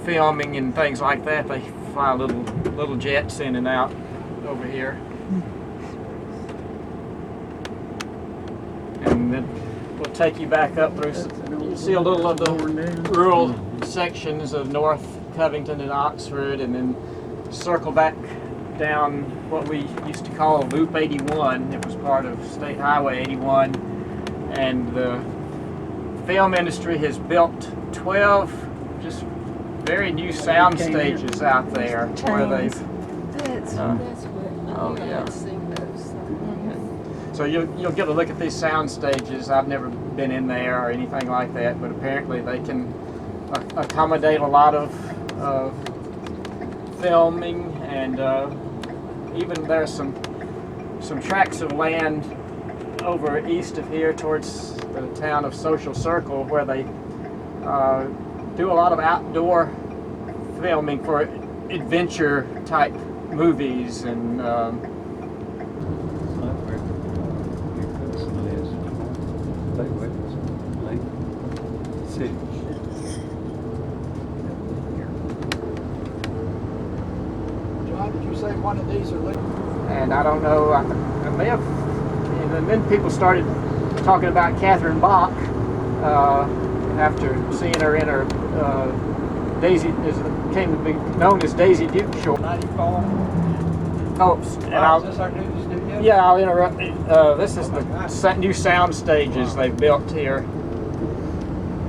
filming and things like that, they fly little jets in and out over here. And then we'll take you back up through, you see a little of the rural sections of North Covington and Oxford, and then circle back down what we used to call Loop 81. It was part of State Highway 81, and the film industry has built 12 just very new sound stages out there where they've
That's what.
oh, yeah.
I've seen those.
So you'll get a look at these sound stages. I've never been in there or anything like that, but apparently they can accommodate a lot of filming, and even there's some tracts of land over east of here towards the town of Social Circle where they do a lot of outdoor filming for adventure type movies, and
John, did you say one of these are liquid?
And I don't know, I may have, and then people started talking about Catherine Bach after seeing her in her Daisy, came to be known as Daisy Duke show.
94.
Oh, and
Is this our new studio?
yeah, I'll interrupt. This is the new sound stages they've built here.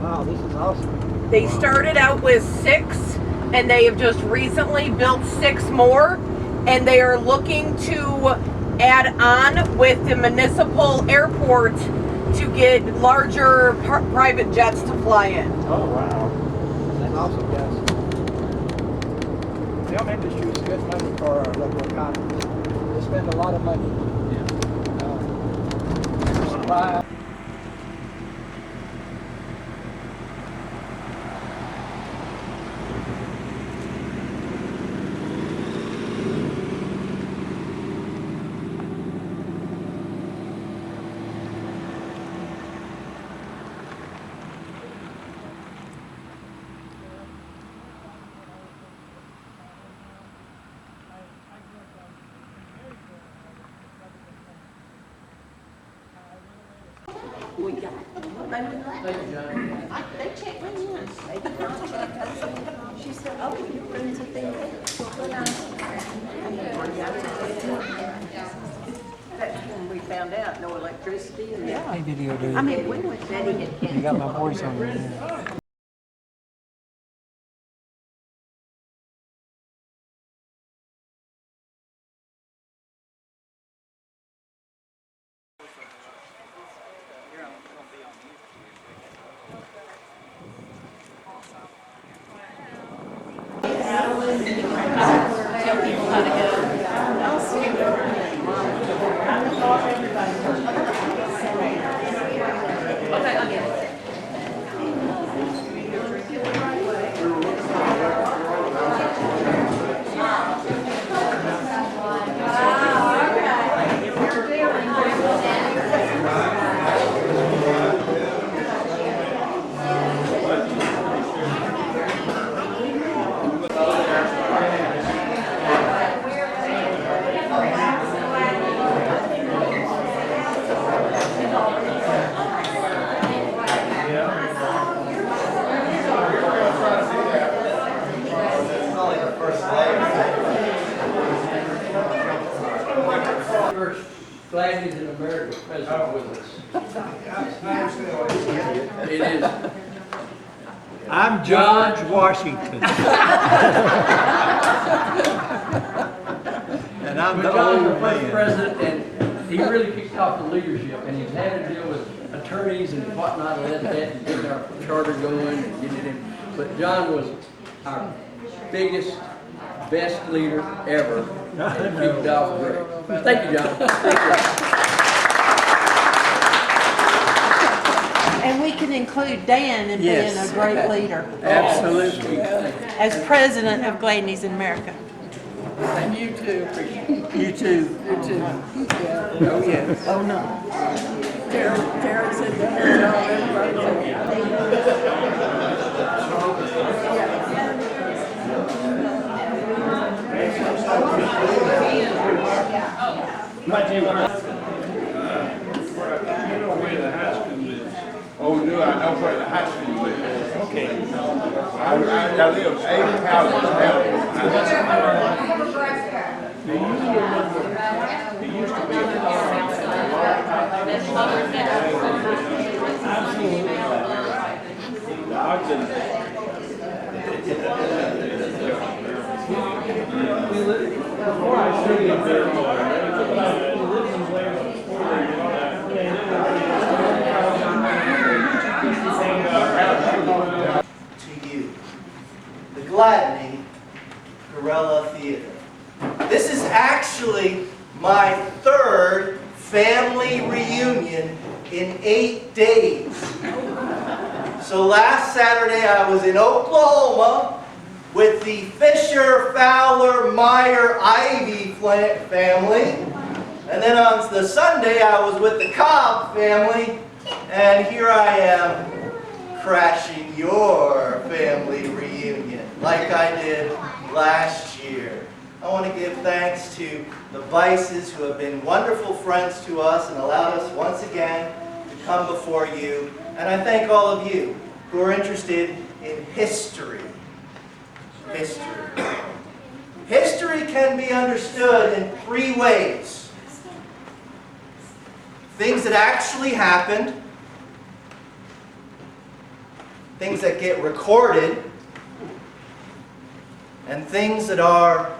Wow, this is awesome.
They started out with 6, and they have just recently built 6 more, and they are looking to add on with the municipal airport to get larger private jets to fly in.
Oh wow!
That's awesome, guys. The film industry is good money for our local economy. They spend a lot of money. Supply.
She said, oh, your friends at the event. That's when we found out, no electricity and that.
Hey, video dude.
I mean, we went Betty had
You got my voice on there.
Gladney's in America present with us. It is.
I'm George Washington. And I'm
But
the
John's the
old
first
man.
president, and he really kicked off the leadership, and he's had to deal with attorneys and whatnot, and that, and getting our charter going and getting it in. But John was our biggest, best leader ever, and he kicked off great. Thank you, John. Thank you.
And we can include Dan in being a great leader
Absolutely.
as president of Gladney's in America.
And you too, appreciate it.
You too.
You too.
Oh, yes.
Oh, no. Tara said that her job,
Oh, do I know where the high school is? Okay. I live 8 houses down. Do you remember, there used to be a absolutely. I've been. Before I see it there,
to you, the Gladney Gorilla Theater. This is actually my 3rd family reunion in 8 days. So last Saturday I was in Oklahoma with the Fisher, Fowler, Meyer, Ivy family. And then on the Sunday I was with the Cobb family. And here I am crashing your family reunion like I did last year. I want to give thanks to the Vices who have been wonderful friends to us and allowed us once again to come before you. And I thank all of you who are interested in history. History. History can be understood in three ways. Things that actually happened, things that get recorded, and things that are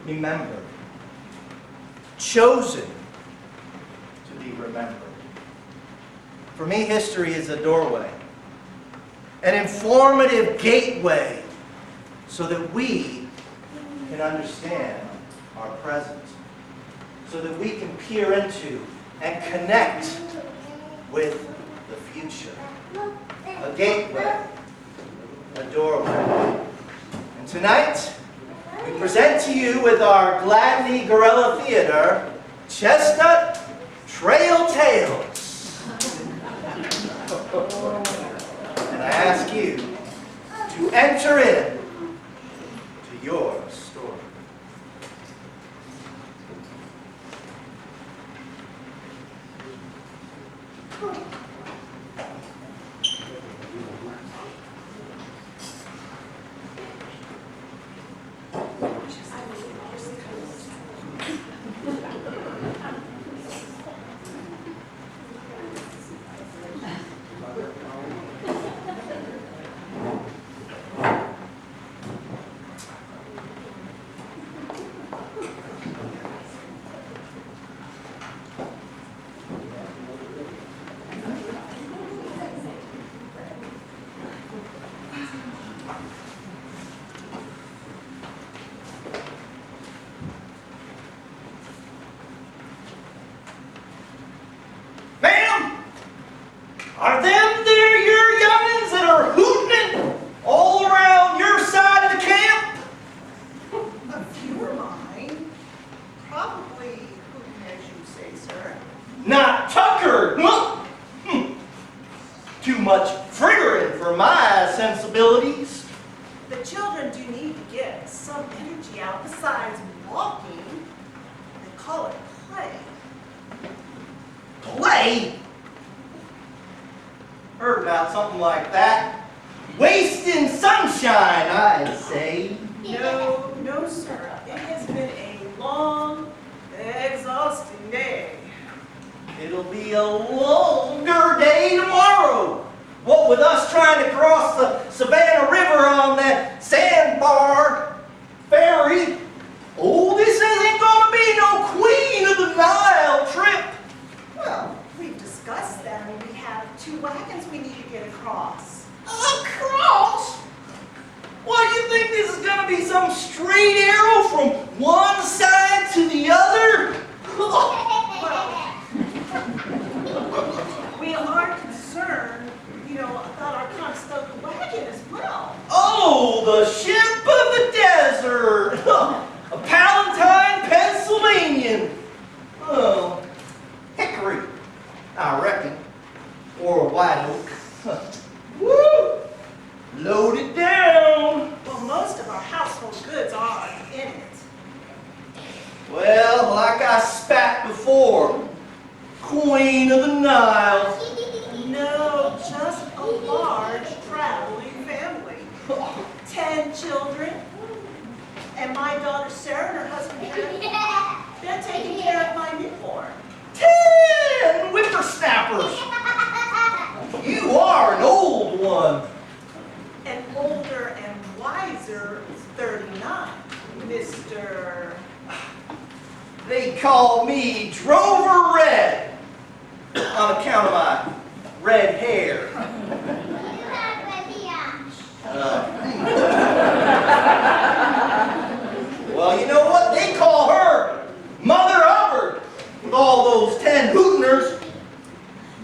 remembered, chosen to be remembered. For me, history is a doorway, an informative gateway, so that we can understand our present, so that we can peer into and connect with the future. A gateway, a doorway. And tonight, we present to you with our Gladney Guerrilla Theater, Chestnut Trail Tales. And I ask you to enter in to your story. Are them there your youngins that are hooting all around your side of the camp?
A few are mine. Probably hooting, as you say, sir.
Not Tucker! Too much friggering for my sensibilities.
The children do need to get some energy out besides walking. They call it play.
Play? Heard about something like that. Wasting sunshine, I'd say.
No, no, sir. It has been a long, exhausting day.
It'll be a longer day tomorrow. What with us trying to cross the Savannah River on that sandbar ferry. Oh, this isn't going to be no Queen of the Nile trip.
Well, we've discussed that, and we have 2 wagons we need to get across.
Across? Why, you think this is going to be some straight arrow from one side to the other?
We are concerned, about our Conestoga wagon as well.
Oh, the ship of the desert! A Palatine, Pennsylvanian. Oh, hickory, I reckon. Or a white oak. Woo! Loaded down.
Well, most of our household goods are in it.
Well, like I spat before, Queen of the Nile.
No, just a large traveling family. 10 children. And my daughter Sarah and her husband Jim, they're taking care of my newborn.
10 whippersnappers. You are an old one.
An older and wiser 39, Mr.
They call me Drover Red on account of my red hair. Well, you know what? They call her Mother Hubbard with all those 10 hooteners.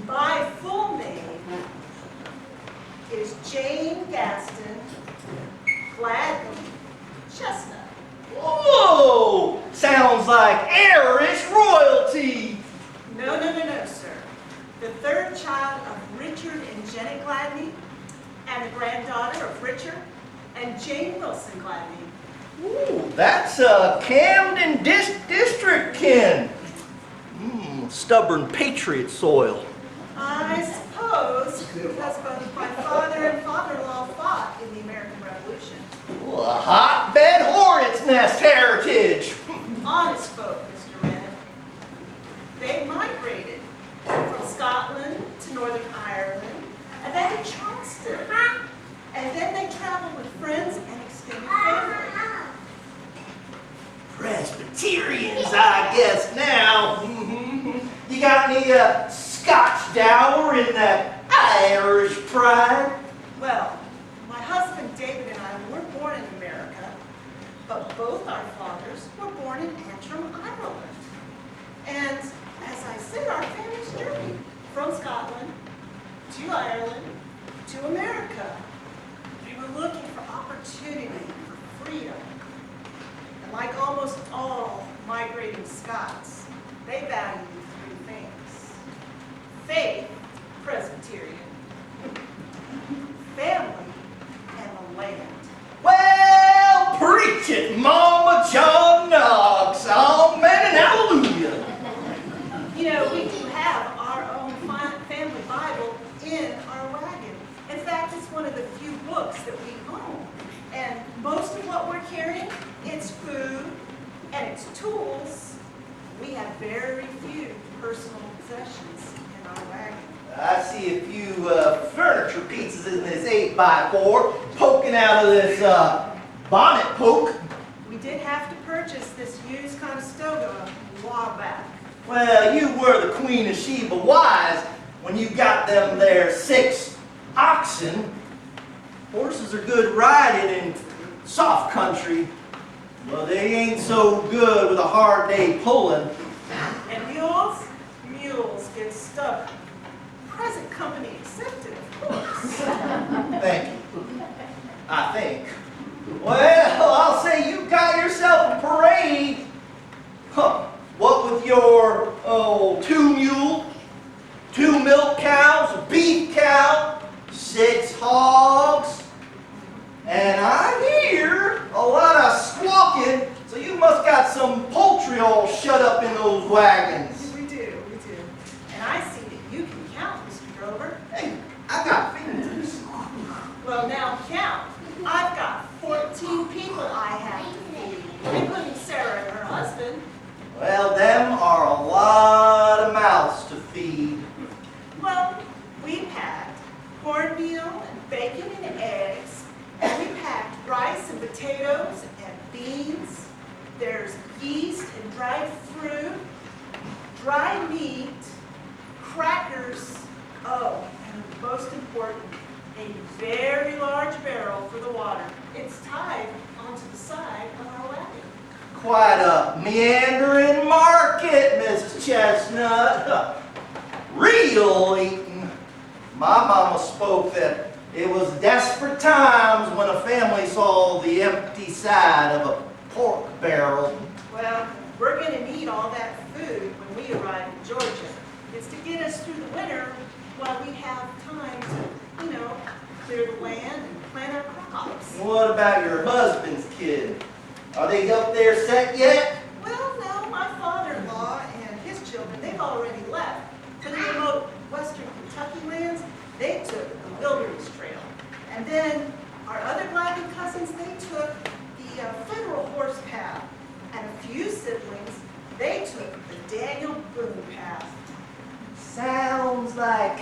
My full name is Jane Gaston Gladney Chestnut.
Whoa! Sounds like Irish royalty.
No, sir. The 3rd child of Richard and Jenny Gladney, and the granddaughter of Richard and Jane Wilson Gladney.
Ooh, that's Camden District, Ken. Stubborn patriot soil.
I suppose because both my father and father-in-law fought in the American Revolution.
Well, a hotbed hornet's nest heritage.
Honest folk, Mr. Wren. They migrated from Scotland to Northern Ireland, and then to Charleston. And then they traveled with friends and extended family.
Presbyterians, I guess now. You got any Scotch dower in that Irish pride?
Well, my husband David and I were born in America, but both our fathers were born in Antrim, Ireland. And as I said, our family's journey from Scotland to Ireland to America. We were looking for opportunity, for freedom. And like almost all migrating Scots, they valued three things: faith, Presbyterian, family, and the land.
Well, preach it, Mama John Knox. Amen and hallelujah.
You know, we do have our own family Bible in our wagon. In fact, it's one of the few books that we own. And most of what we're carrying, it's food and it's tools. We have very few personal possessions in our wagon.
I see a few furniture pieces in this 8x4 poking out of this bonnet poke.
We did have to purchase this used Conestoga a while back.
Well, you were the Queen of Sheba wise when you got them there 6 oxen. Horses are good riding in soft country. Well, they ain't so good with a hard day pulling.
And mules? Mules get stubborn. Present company accepted, of course.
Thank you. I think. Well, I'll say you got yourself a parade. Huh. What with your 2 mule, 2 milk cows, a beef cow, 6 hogs, and I hear a lot of squawking, so you must got some poultry all shut up in those wagons.
We do. And I see that you can count, Mr. Grover.
Hey, I got fingertips.
Well, now count. I've got 14 people I have to feed, including Sarah and her husband.
Well, them are a lot of mouths to feed.
Well, we packed cornmeal and bacon and eggs, and we packed rice and potatoes and beans. There's yeast and dried fruit, dried meat, crackers, and most important, a very large barrel for the water. It's tied onto the side of our wagon.
Quite a meandering market, Mrs. Chestnut. Real eating. My mama spoke that it was desperate times when a family saw the empty side of a pork barrel.
Well, we're going to need all that food when we arrive in Georgia. It's to get us through the winter while we have time to, clear the land and plant our crops.
What about your husband's kid? Are they up there set yet?
Well, no, my father-in-law and his children, they've already left. To the remote western Kentucky lands, they took the Wilderness Trail. And then our other Gladney cousins, they took the Federal Horse Path. And a few siblings, they took the Daniel Boone Path.
Sounds like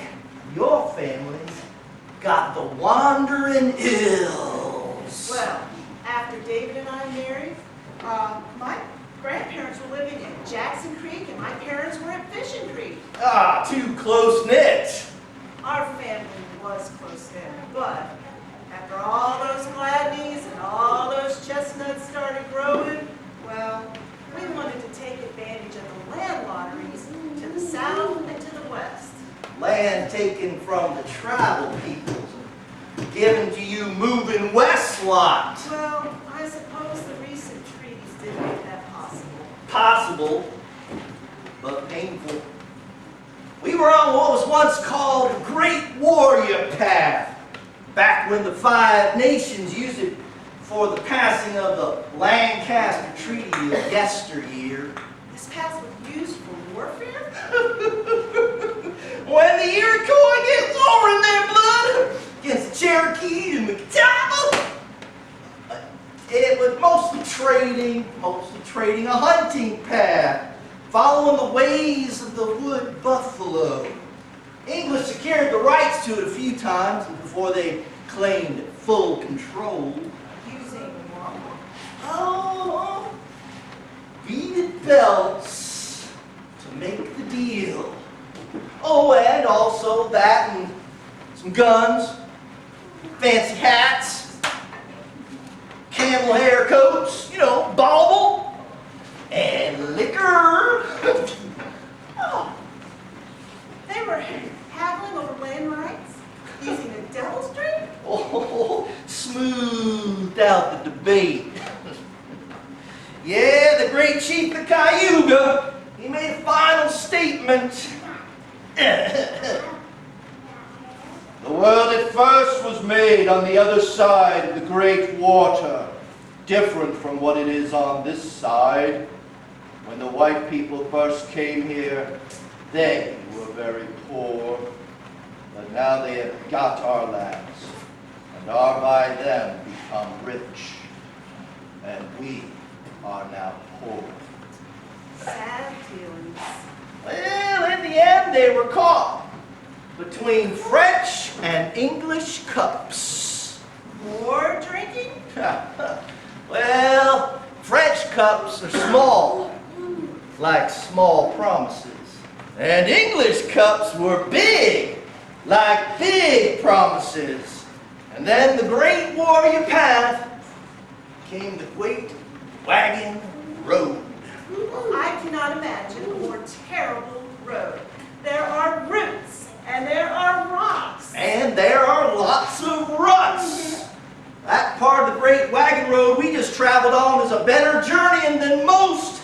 your family's got the wandering ills.
Well, after David and I married, my grandparents were living in Jackson Creek and my parents were at Fishing Creek.
Ah, too close-knit.
Our family was close-knit, but after all those Gladneys and all those chestnuts started growing, well, we wanted to take advantage of the land lotteries to the south and to the west.
Land taken from the tribal peoples, given to you moving west lot.
Well, I suppose the recent treaties did make that possible.
Possible, but painful. We were on what was once called the Great Warrior Path, back when the 5 nations used it for the passing of the Lancaster Treaty of yesteryear.
This pass was used for warfare?
When the Iroquois get war in their blood against the Cherokee and McDowell, it was mostly trading a hunting path, following the ways of the wood buffalo. English secured the rights to it a few times before they claimed full control.
Using what?
Oh, beaded belts to make the deal. Oh, and also that and some guns, fancy hats, camel hair coats, bauble, and liquor.
Oh, they were haggling over land rights using a devil's drink?
Oh, smoothed out the debate. Yeah, the great chief of Cayuga, he made a final statement.
The world at first was made on the other side of the great water, different from what it is on this side. When the white people first came here, they were very poor, but now they have got our lands, and are by them become rich, and we are now poor.
Sad feelings.
Well, in the end, they were caught between French and English cups.
More drinking?
Well, French cups are small, like small promises. And English cups were big, like big promises. And then the great warrior path came the great wagon road.
I cannot imagine a more terrible road. There are roots, and there are rocks.
And there are lots of ruts. That part of the great wagon road we just traveled on is a better journeying than most.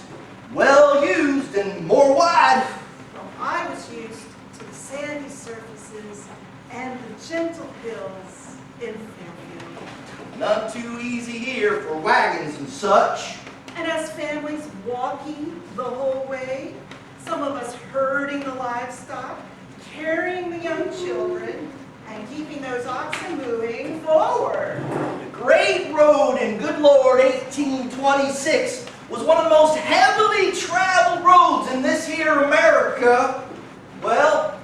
Well used and more wide.
I was used to the sandy surfaces and the gentle hills in Fairfield.
None too easy here for wagons and such.
And as families walking the whole way, some of us herding the livestock, carrying the young children, and keeping those oxen moving forward.
The great road in good Lord 1826 was one of the most heavily traveled roads in this here America. Well,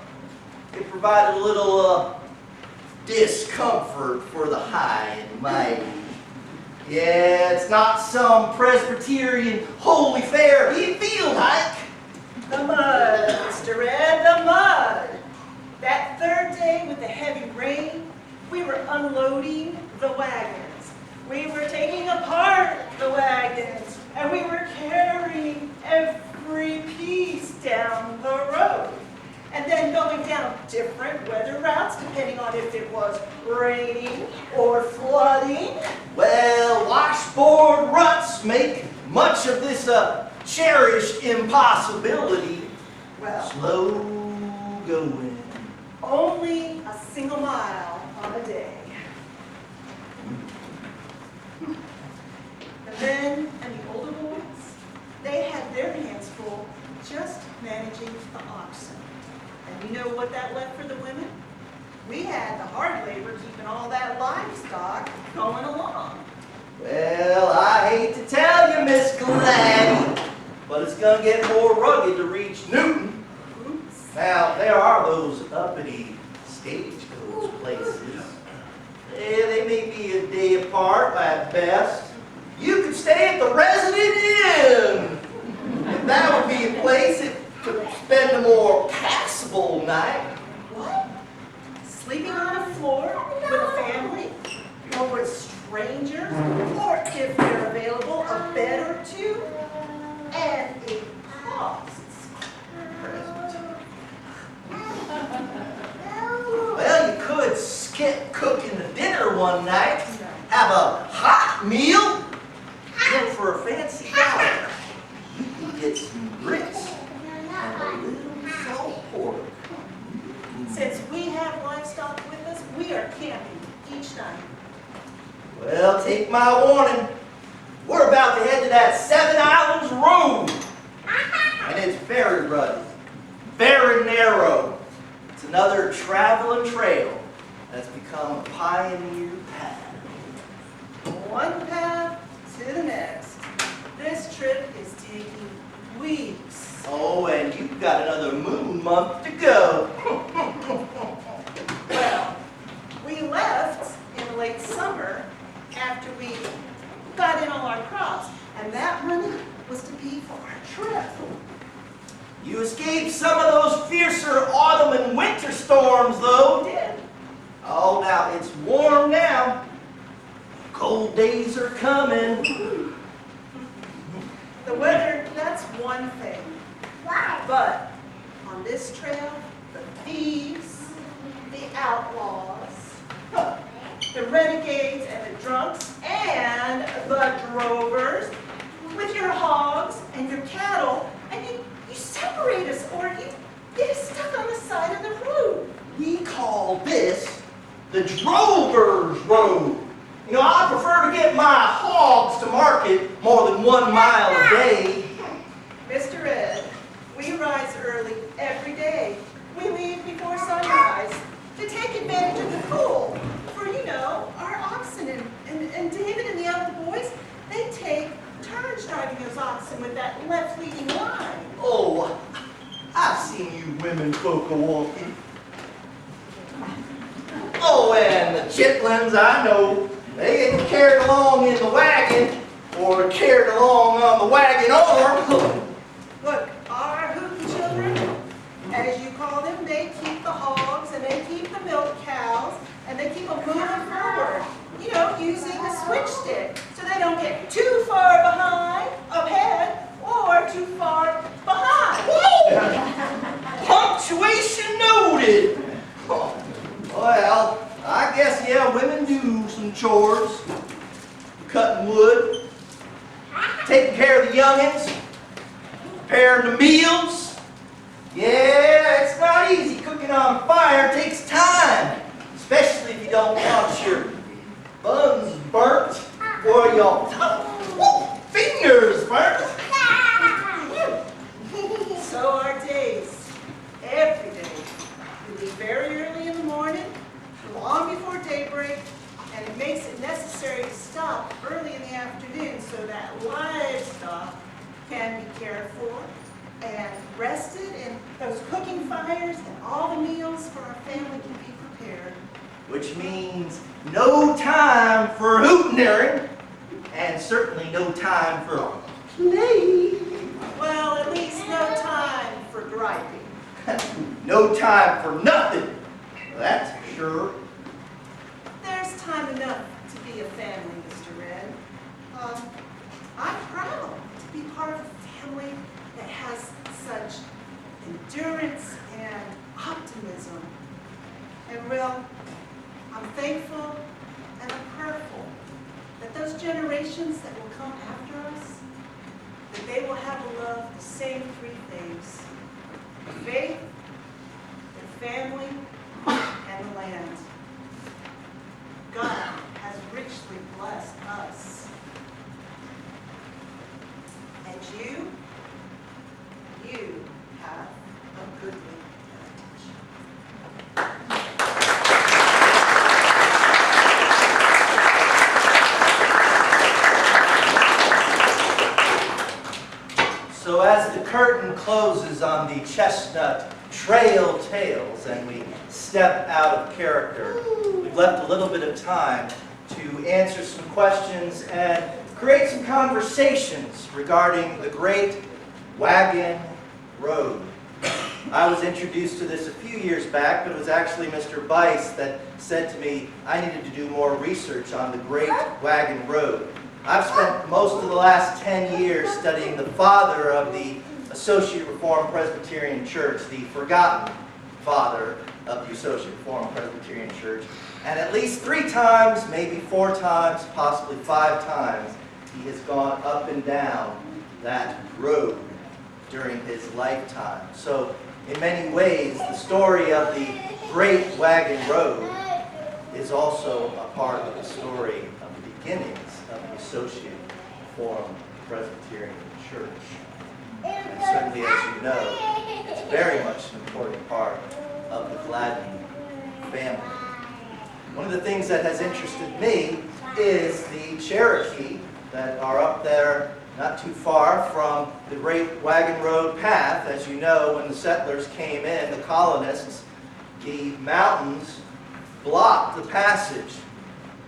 it provided a little discomfort for the high and mighty. Yeah, it's not some Presbyterian holy fair you feel like.
The mud, Mr. Red, the mud. That third day with the heavy rain, we were unloading the wagons. We were taking apart the wagons, and we were carrying every piece down the road. And then going down different weather routes depending on if it was raining or flooding.
Well, washboard ruts make much of this cherished impossibility slow going.
Only a single mile on a day. The men and the older boys, they had their hands full just managing the oxen. And you know what that left for the women? We had the hard labor keeping all that livestock going along.
Well, I hate to tell you, Miss Gladney, but it's going to get more rugged to reach Newton.
Oops.
Now, there are those uppity stagecoach places. Yeah, they may be a day apart at best. You could stay at the Resident Inn. And that would be a place that could spend a more passable night.
What? Sleeping on a floor with a family? Or with strangers? Or if they're available, a bed or two? And it costs.
Well, you could skip cooking the dinner one night, have a hot meal, and for a fancy dollar, you could get some grits and a little salt pork.
Since we have livestock with us, we are camping each night.
Well, take my my warning. We're about to head to that Seven Islands Road. And it's very ruddy, very narrow. It's another traveling trail that's become a pioneer path.
One path to the next. This trip is taking weeks.
Oh, and you've got another moon month to go.
Well, we left in late summer after we got in all our crops, and that money was to pay for our trip.
You escaped some of those fiercer autumn and winter storms, though.
We did.
Oh, now it's warm now. Cold days are coming.
The weather, that's one thing. But on this trail, the thieves, the outlaws, the renegades and the drunks, and the drovers, with your hogs and your cattle, and you separate us or you get us stuck on the side of the road.
We call this the Drover's Road. You know, I prefer to get my hogs to market more than 1 mile a day.
Mr. Ed, we rise early every day. We leave before sunrise to take advantage of the cool. For, you know, our oxen and David and the other boys, they take turns driving those oxen with that left leading line.
Oh, I've seen you women folk a walking. Oh, and the chitlins, I know, they get carried along in the wagon or carried along on the wagon arm.
Look, our hootin' children, as you call them, they keep the hogs and they keep the milk cows and they keep them moving forward, you know, using a switch stick so they don't get too far behind, ahead, or too far behind.
Punctuation noted. Well, I guess, yeah, women do some chores. Cutting wood, taking care of the youngins, preparing the meals. Yeah, it's not easy. Cooking on fire takes time, especially if you don't want your buns burnt or your fingers burnt.
So our days, every day, we leave very early in the morning, long before daybreak, and it makes it necessary to stop early in the afternoon so that livestock can be cared for and rested, and those cooking fires and all the meals for our family can be prepared.
Which means no time for hootenering, and certainly no time for play.
Well, at least no time for griping.
No time for nothing, that's for sure.
There's time enough to be a family, Mr. Red. I'm proud to be part of a family that has such endurance and optimism. And well, I'm thankful and I'm prayerful that those generations that will come after us, that they will have a love the same three things: faith, their family, and the land. God has richly blessed us. And you have a goodly heritage.
So as the curtain closes on the chestnut trail tales and we step out of character, we've left a little bit of time to answer some questions and create some conversations regarding the Great Wagon Road. I was introduced to this a few years back, but it was actually Mr. Bice that said to me I needed to do more research on the Great Wagon Road. I've spent most of the last 10 years studying the father of the Associate Reformed Presbyterian Church, the forgotten father of the Associate Reformed Presbyterian Church. And at least 3 times, maybe 4 times, possibly 5 times, he has gone up and down that road during his lifetime. So in many ways, the story of the Great Wagon Road is also a part of the story of the beginnings associate Forum Presbyterian Church. And certainly, as you know, it's very much an important part of the Gladney family. One of the things that has interested me is the Cherokee that are up there not too far from the Great Wagon Road path. As you know, when the settlers came in, the colonists, the mountains blocked the passage.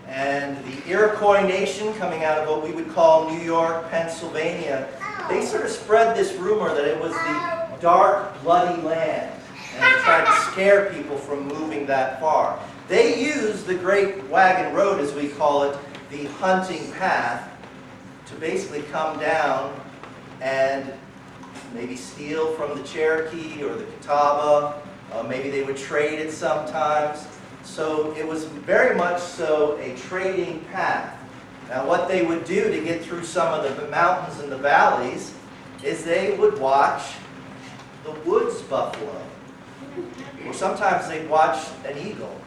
And the Iroquois Nation, coming out of what we would call New York, Pennsylvania, they sort of spread this rumor that it was the dark, bloody land, and tried to scare people from moving that far. They used the Great Wagon Road, as we call it, the hunting path, to basically come down and maybe steal from the Cherokee or the Catawba. Maybe they would trade it sometimes. So it was very much so a trading path. Now what they would do to get through some of the mountains and the valleys is they would watch the woods buffalo. Or sometimes they'd watch an eagle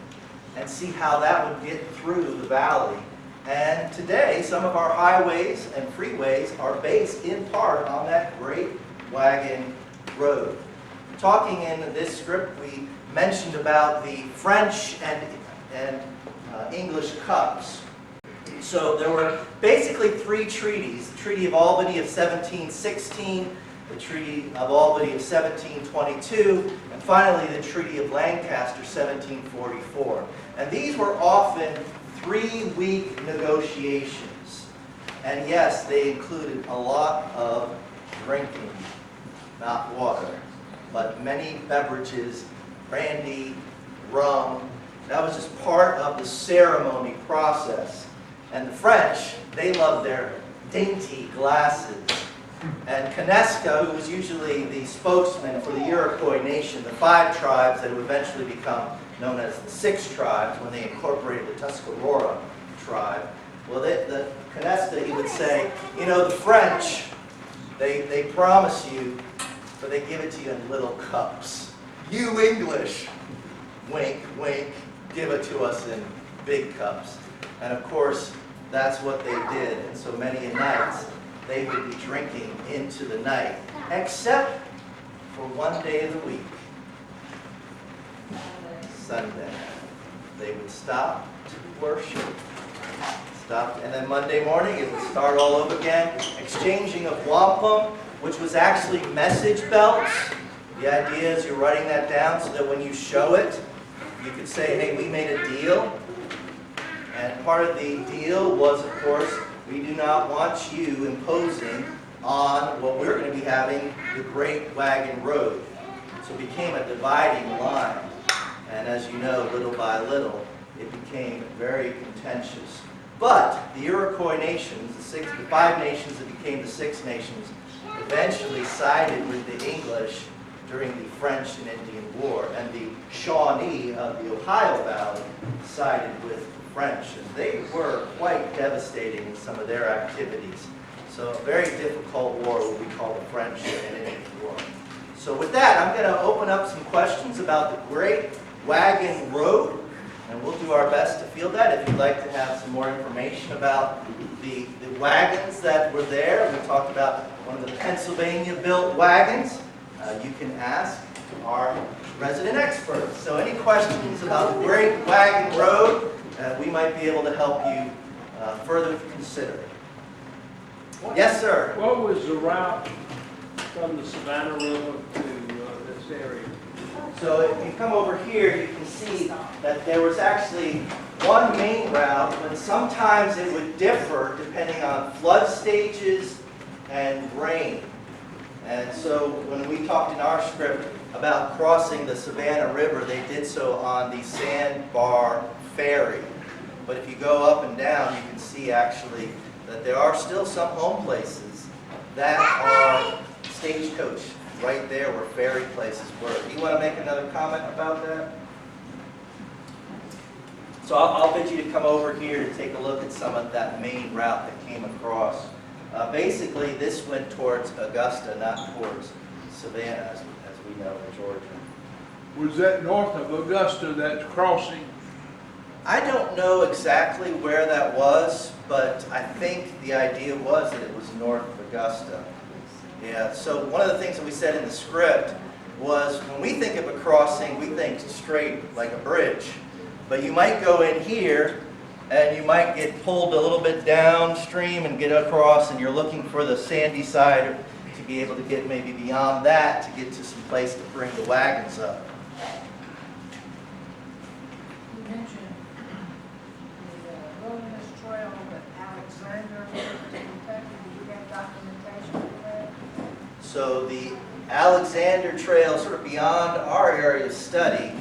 and see how that would get through the valley. And today, some of our highways and freeways are based in part on that Great Wagon Road. Talking in this script, we mentioned about the French and English cups. So there were basically three treaties: the Treaty of Albany of 1716, the Treaty of Albany of 1722, and finally the Treaty of Lancaster, 1744. And these were often 3-week negotiations. And yes, they included a lot of drinking, not water, but many beverages, brandy, rum. That was just part of the ceremony process. And the French, they loved their dainty glasses. And Conesca, who was usually the spokesman for the Iroquois Nation, the 5 tribes that would eventually become known as the 6 tribes when they incorporated the Tuscarora tribe. Well, the Conesca, he would say, you know, the French, they promise you, but they give it to you in little cups. You English, wink, wink, give it to us in big cups. And of course, that's what they did. And so many nights, they would be drinking into the night, except for one day of the week, Sunday. They would stop to worship. And then Monday morning, it would start all over again, exchanging of wampum, which was actually message belts. The idea is you're writing that down so that when you show it, you could say, hey, we made a deal. And part of the deal was, of course, we do not want you imposing on what we're going to be having, the Great Wagon Road. So it became a dividing line. And as you know, little by little, it became very contentious. But the Iroquois nations, the 5 nations that became the 6 nations, eventually sided with the English during the French and Indian War. And the Shawnee of the Ohio Valley sided with the French. And they were quite devastating in some of their activities. So a very difficult war, what we call the French and Indian War. So with that, I'm going to open up some questions about the Great Wagon Road. And we'll do our best to field that. If you'd like to have some more information about the wagons that were there, we talked about one of the Pennsylvania-built wagons, you can ask our resident experts. So any questions about the Great Wagon Road, we might be able to help you further consider. Yes, sir.
What was the route from the Savannah River to this area?
So if you come over here, you can see that there was actually one main route, but sometimes it would differ depending on flood stages and rain. And so when we talked in our script about crossing the Savannah River, they did so on the Sandbar Ferry. But if you go up and down, you can see actually that there are still some home places that are stagecoach right there where ferry places were. Do you want to make another comment about that? So I'll bid you to come over here to take a look at some of that main route that came across. Basically, this went towards Augusta, not towards Savannah, as we know in Georgia.
Was that north of Augusta, that's crossing?
I don't know exactly where that was, but I think the idea was that it was north of Augusta. Yeah, so one of the things that we said in the script was when we think of a crossing, we think straight like a bridge. But you might go in here and you might get pulled a little bit downstream and get across, and you're looking for the sandy side to be able to get maybe beyond that to get to some place to bring the wagons up.
You mentioned the wilderness trail that Alexander went to Kentucky. Do you have documentation of that?
So the Alexander Trail, sort of beyond our area of study.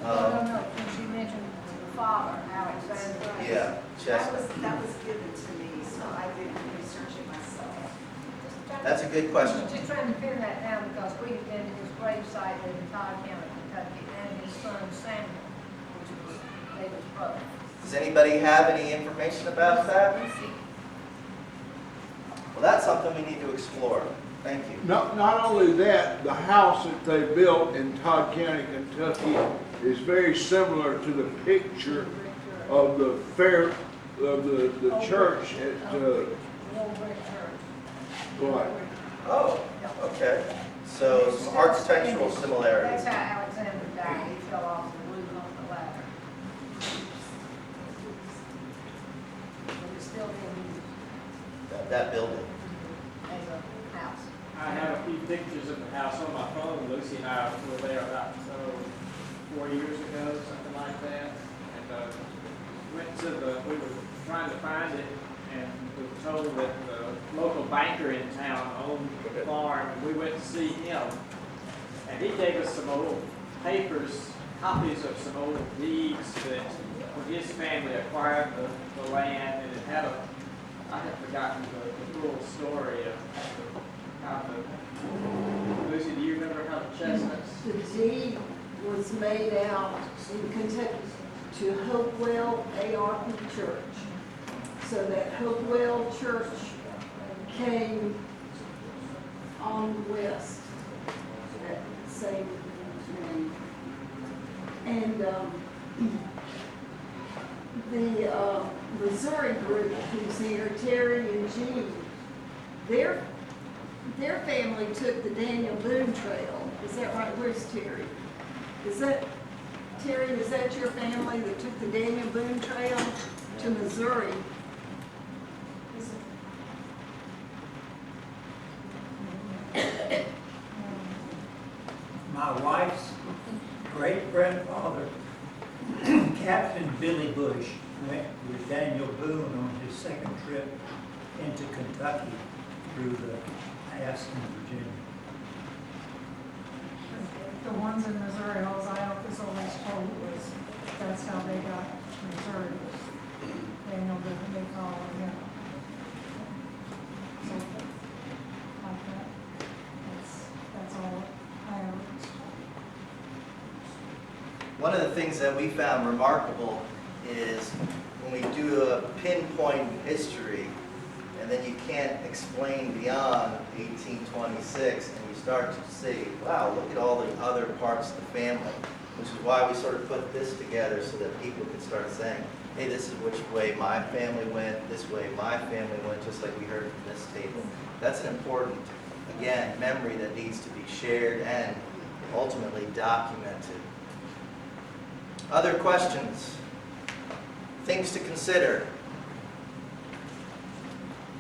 No, since you mentioned the father, Alexander.
Yeah, Chestnut.
That was given to me, so I didn't research it myself.
That's a good question.
I'm just trying to pin that down because we've been to his gravesite in Todd County, Kentucky, and his son Samuel, which was David's brother.
Does anybody have any information about that? Well, that's something we need to explore. Thank you.
Not only that, the house that they built in Todd County, Kentucky is very similar to the picture of the fair, of the church at, what?
Oh, okay. So some architectural similarities.
That's how Alexander died. He fell off the roof on the ladder. But it's still being used
That building.
as a house.
I have a few pictures of the house on my phone. Lucy and I were there about 4 years ago, something like that. And we were trying to find it, and we were told that the local banker in town owned the farm, and we went to see him. And he gave us some old papers, copies of some old deeds that when his family acquired the land, and it had I have forgotten the full story of how Lucy, do you remember how the Chestnuts?
The deed was made out in Kentucky to Hopewell ARP Church. So that Hopewell Church came on west, that same name. And the Missouri group who's here, Terry and Jean, their family took the Daniel Boone Trail. Is that right? Where's Terry? Terry, is that your family that took the Daniel Boone Trail to Missouri?
My wife's great-grandfather, Captain Billy Bush, went with Daniel Boone on his second trip into Kentucky through the pass in Virginia.
The ones in Missouri, all I was always told was that's how they got Missouri. Daniel Boone, they call him. So, like that. That's all I have.
One of the things that we found remarkable is when we do a pinpoint history, and then you can't explain beyond 1826, and you start to see, wow, look at all the other parts of the family, which is why we sort of put this together so that people could start saying, hey, this is which way my family went, this way my family went, just like we heard from this table. That's an important, again, memory that needs to be shared and ultimately documented. Other questions? Things to consider?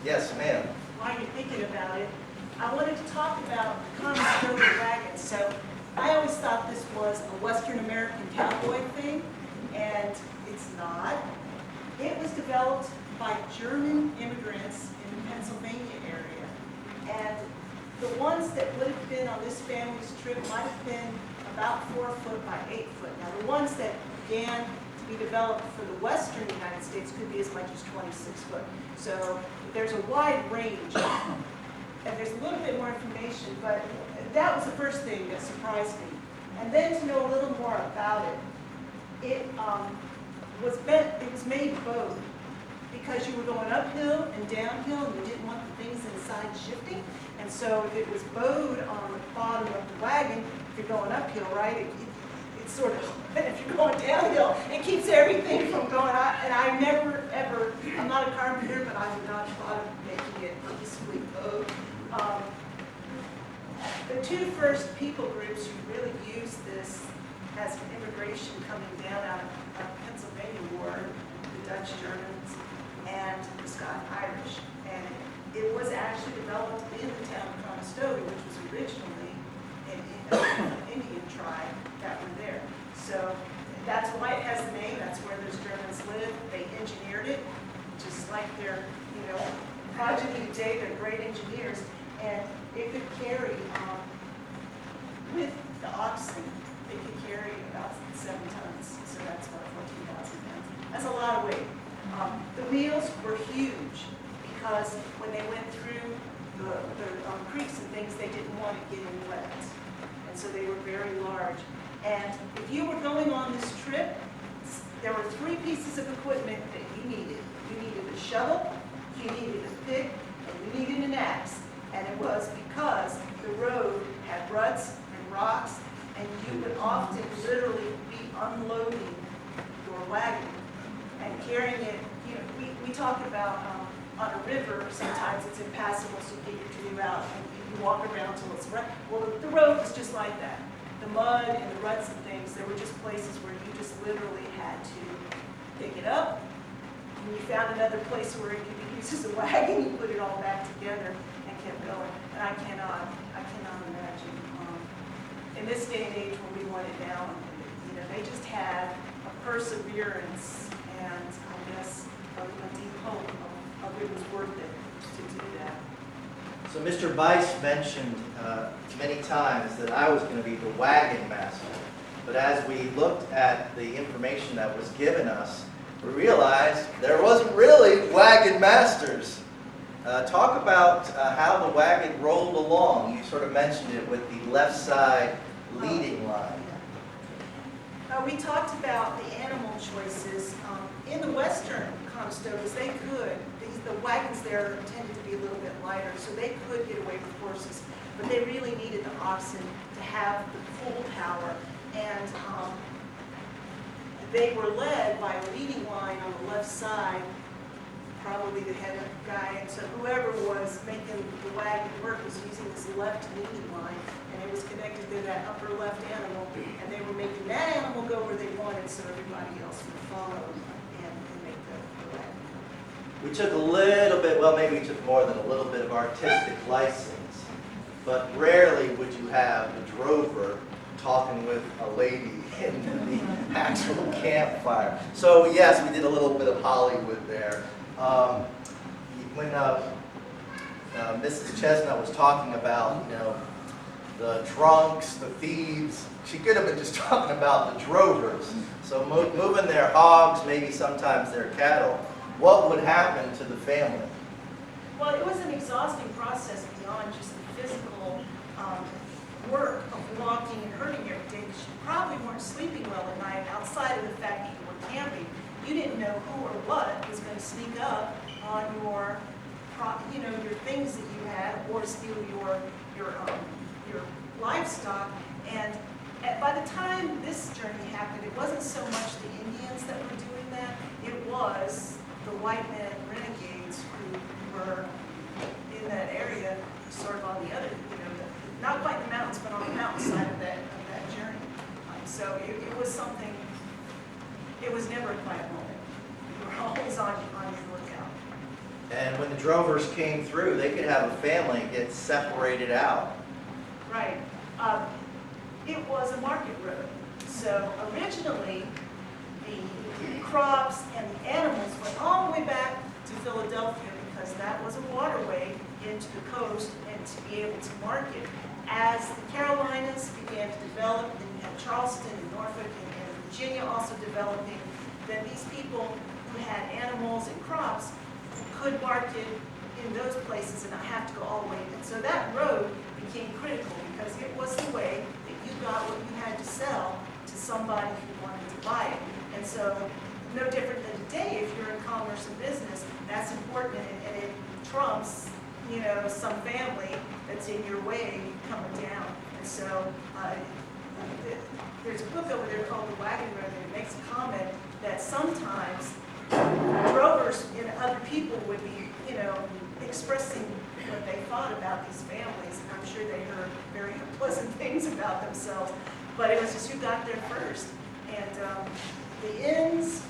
Yes, ma'am.
While you're thinking about it, I wanted to talk about the Conestoga wagons. So I always thought this was a Western American cowboy thing, and it's not. It was developed by German immigrants in the Pennsylvania area. And the ones that would have been on this family's trip might have been about 4 foot by 8 foot. Now the ones that began to be developed for the western United States could be as much as 26 foot. So there's a wide range. And there's a little bit more information, but that was the first thing that surprised me. And then to know a little more about it, it was made bowed because you were going uphill and downhill and you didn't want the things inside shifting. And so if it was bowed on the bottom of the wagon, if you're going uphill, right, it's sort of, if you're going downhill, it keeps everything from going on. And I never, ever, I'm not a carpenter, but I would not have thought of making it purposefully code. The two first people groups who really used this as an immigration coming down out of Pennsylvania were the Dutch Germans and the Scotch Irish. And it was actually developed in the town of Conestoga, which was originally an Indian tribe that were there. So that's why it has the name. That's where those Germans lived. They engineered it, just like their, progeny today. They're great engineers, and it could carry with the oxen. It could carry about 7 tons. So that's about 14,000 pounds. That's a lot of weight. The wheels were huge because when they went through the creeks and things, they didn't want to get in wet. And so they were very large. And if you were going on this trip, there were 3 pieces of equipment that you needed. You needed a shovel, you needed a pick, and you needed an axe. And it was because the road had ruts and rocks, and you would often literally be unloading your wagon and carrying it. We talk about on a river, sometimes it's impassable, so you get your canoe out and you walk around until it's right. Well, the road was just like that. The mud and the ruts and things, there were just places where you just literally had to pick it up. When you found another place where it could be used as a wagon, you put it all back together and kept going. And I cannot imagine. In this day and age when we want it now, they just had a perseverance and I guess a deep hope of it was worth it to do that.
So Mr. Bice mentioned many times that I was going to be the wagon master. But as we looked at the information that was given us, we realized there wasn't really wagon masters. Talk about how the wagon rolled along. You sort of mentioned it with the left side leading line.
We talked about the animal choices. In the western Conestogas, they could. The wagons there tended to be a little bit lighter, so they could get away with horses. But they really needed the oxen to have the pull power. And they were led by a leading line on the left side, probably the head guy. And so whoever was making the wagon work was using this left leading line, and it was connected to that upper left animal, and they were making that animal go where they wanted, so everybody else would follow and make the wagon.
We took a little bit, well, maybe we took more than a little bit of artistic license, but rarely would you have the drover talking with a lady in the actual campfire. So yes, we did a little bit of Hollywood there. When Mrs. Chestnut was talking about, the drunks, the thieves, she could have been just talking about the drovers. So moving their hogs, maybe sometimes their cattle, what would happen to the family?
Well, it was an exhausting process beyond just the physical work of walking and herding every day, because you probably weren't sleeping well at night outside of the fact that you were camping. You didn't know who or what was going to sneak up on your things that you had, or steal your livestock. And by the time this journey happened, it wasn't so much the Indians that were doing that, it was the white men renegades who were in that area, sort of on the other, not quite the mountains, but on the mountainside of that journey. So it was something, it was never a quiet moment. We were always on your lookout.
And when the drovers came through, they could have a family get separated out.
Right. It was a market road. So originally, the crops and the animals went all the way back to Philadelphia because that was a waterway into the coast and to be able to market. As the Carolinas began to develop, and you had Charleston and Norfolk and Virginia also developing, then these people who had animals and crops could market in those places and not have to go all the way in. So that road became critical because it was the way that you got what you had to sell to somebody who wanted to buy it. And so no different than today, if you're in commerce and business, that's important, and it trumps, some family that's in your way coming down. And so there's a book over there called The Wagon Road, and it makes a comment that sometimes drovers and other people would be, expressing what they thought about these families. And I'm sure they heard very unpleasant things about themselves, but it was just who got there first. And the inns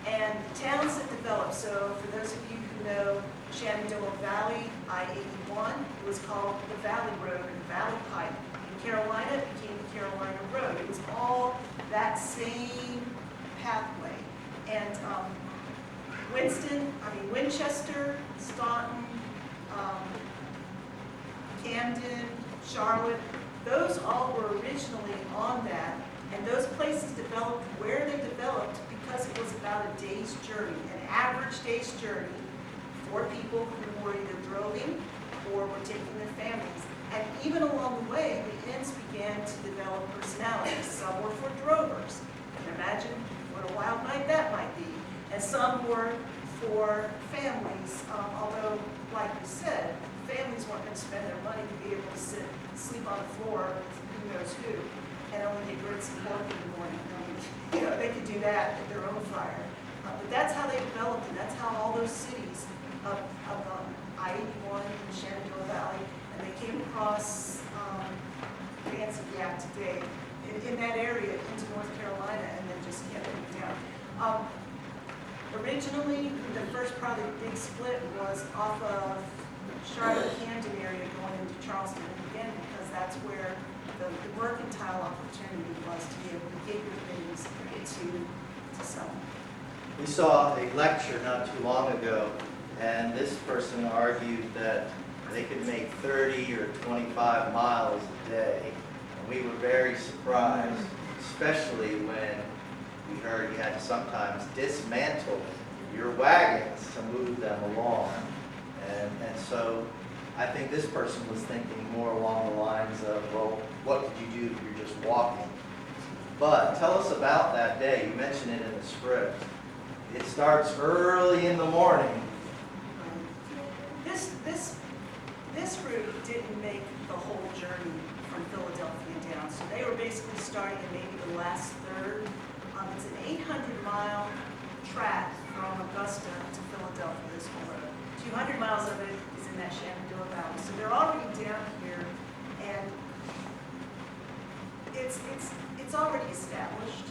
and towns that developed. So for those of you who know Shenandoah Valley, I-81, it was called the Valley Road or the Valley Pipe. In Carolina, it became the Carolina Road. It was all that same pathway. And Winchester, Staunton, Camden, Charlotte, those all were originally on that. And those places developed where they developed because it was about a day's journey, an average day's journey for people who were either droving or were taking their families. And even along the way, the inns began to develop personalities. Some were for drovers. You can imagine what a wild night that might be. And some were for families, although, like you said, families weren't going to spend their money to be able to sleep on the floor with who knows who, and only get grits and pork in the morning. They could do that at their own fire. But that's how they developed, and that's how all those cities up on I-81 in the Shenandoah Valley, and they came across Fancy Gap today in that area into North Carolina, and then just kept it down. Originally, the first probably big split was off of Charlotte Camden area going into Charleston, again, because that's where the mercantile opportunity was to be able to get your things to sell.
We saw a lecture not too long ago, and this person argued that they could make 30 or 25 miles a day. And we were very surprised, especially when we heard you had to sometimes dismantle your wagons to move them along. And so I think this person was thinking more along the lines of, well, what could you do if you're just walking? But tell us about that day. You mentioned it in the script. It starts early in the morning.
This route didn't make the whole journey from Philadelphia down. So they were basically starting in maybe the last third. It's an 800-mile track from Augusta to Philadelphia, this whole road. 200 miles of it is in that Shenandoah Valley. So they're already down here, and it's already established.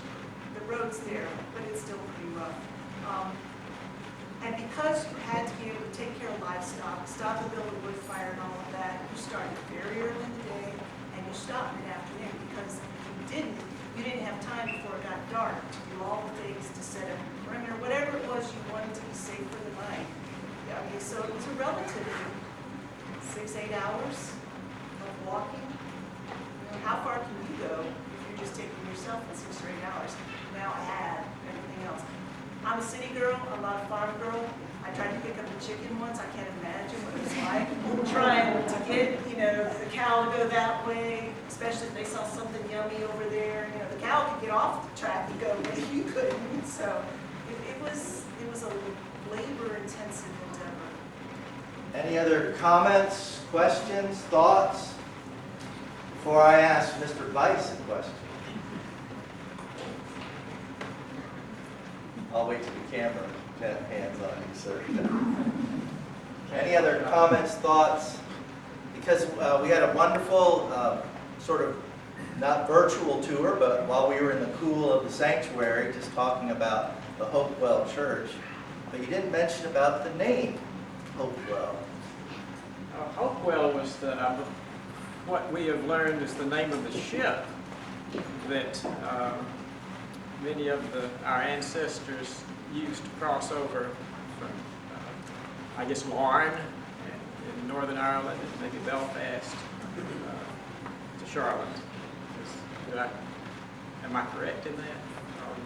The road's there, but it's still pretty rough. And because you had to be able to take care of livestock, stop and build a wood fire and all of that, you started very early in the day and you stopped in the afternoon, because if you didn't have time before it got dark to do all the things to set up your perimeter, whatever it was you wanted to be safe for the night. Yeah, okay, so it was a relatively 6-8 hours of walking. How far can you go if you're just taking yourself in 6 or 8 hours? Now add everything else. I'm a city girl, I'm not a farm girl. I tried to pick up a chicken once. I can't imagine what it was like trying to get, the cow to go that way, especially if they saw something yummy over there. The cow could get off the track and go, but you couldn't. So it was a labor-intensive endeavor.
Any other comments, questions, thoughts? Before I ask Mr. Weiss a question. I'll wait till the camera hands on you, sir. Any other comments, thoughts? Because we had a wonderful sort of not virtual tour, but while we were in the cool of the sanctuary, just talking about the Hopewell Church. But you didn't mention about the name Hopewell.
Hopewell was what we have learned is the name of the ship that many of our ancestors used to cross over from, I guess, Larne in Northern Ireland and maybe Belfast to Charlotte. Am I correct in that?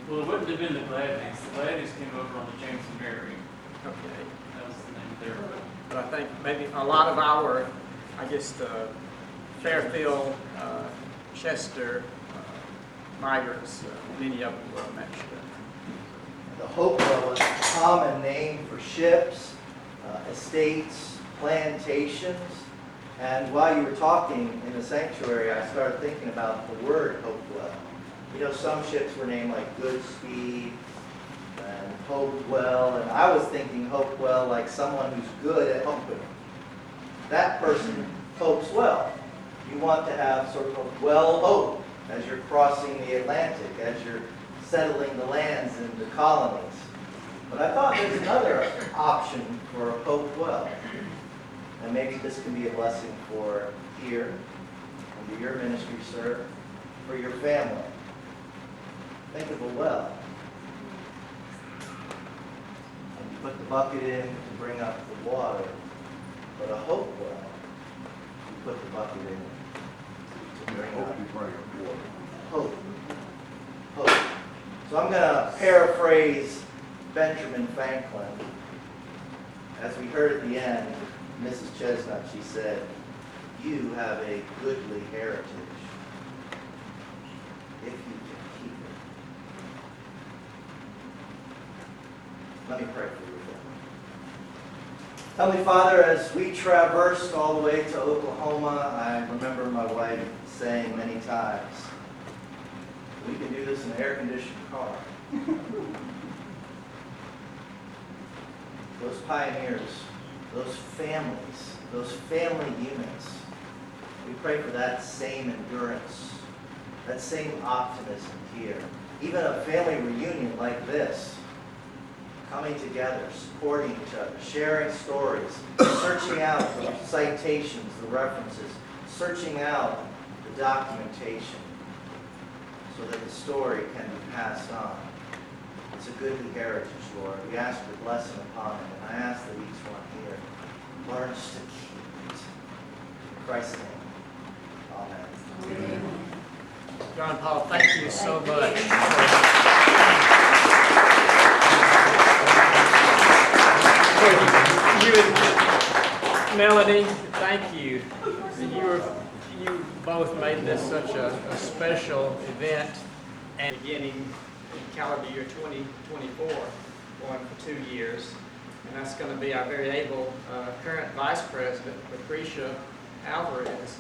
Well, it wouldn't have been the Gladneys. The Gladneys came over on the James and Mary.
Okay.
That was the name of their boat.
But I think maybe a lot of our, I guess, the Fairfield, Chester migrants, many of them were mentioned.
The Hopewell was a common name for ships, estates, plantations. And while you were talking in the sanctuary, I started thinking about the word Hopewell. You know, some ships were named like Goodspeed and Hopewell, and I was thinking Hopewell like someone who's good at hoping. That person hopes well. You want to have sort of well hope as you're crossing the Atlantic, as you're settling the lands and the colonies. But I thought there's another option for hope well. And maybe this can be a blessing for here, and for your ministry, sir, for your family. Think of a well. And you put the bucket in to bring up the water. But a hope well, you put the bucket in to bring up water. Hope. Hope. So I'm going to paraphrase Benjamin Franklin. As we heard at the end, Mrs. Chestnut, she said, "You have a goodly heritage, if you can keep it." Let me pray for you. Heavenly Father, as we traversed all the way to Oklahoma, I remember my wife saying many times, "We can do this in an air-conditioned car." Those pioneers, those families, those family units, we pray for that same endurance, that same optimism here. Even a family reunion like this, coming together, supporting each other, sharing stories, searching out the citations, the references, searching out the documentation so that the story can be passed on. It's a goodly heritage, Lord. We ask your blessing upon it, and I ask that each one here learns to keep it. In Christ's name, amen.
Amen. John Paul, thank you so much. You and Melanie, thank you. You both made this such a special event, and beginning in calendar year 2024, going for 2 years. And that's going to be our very able current Vice President, Lucretia Alvarez.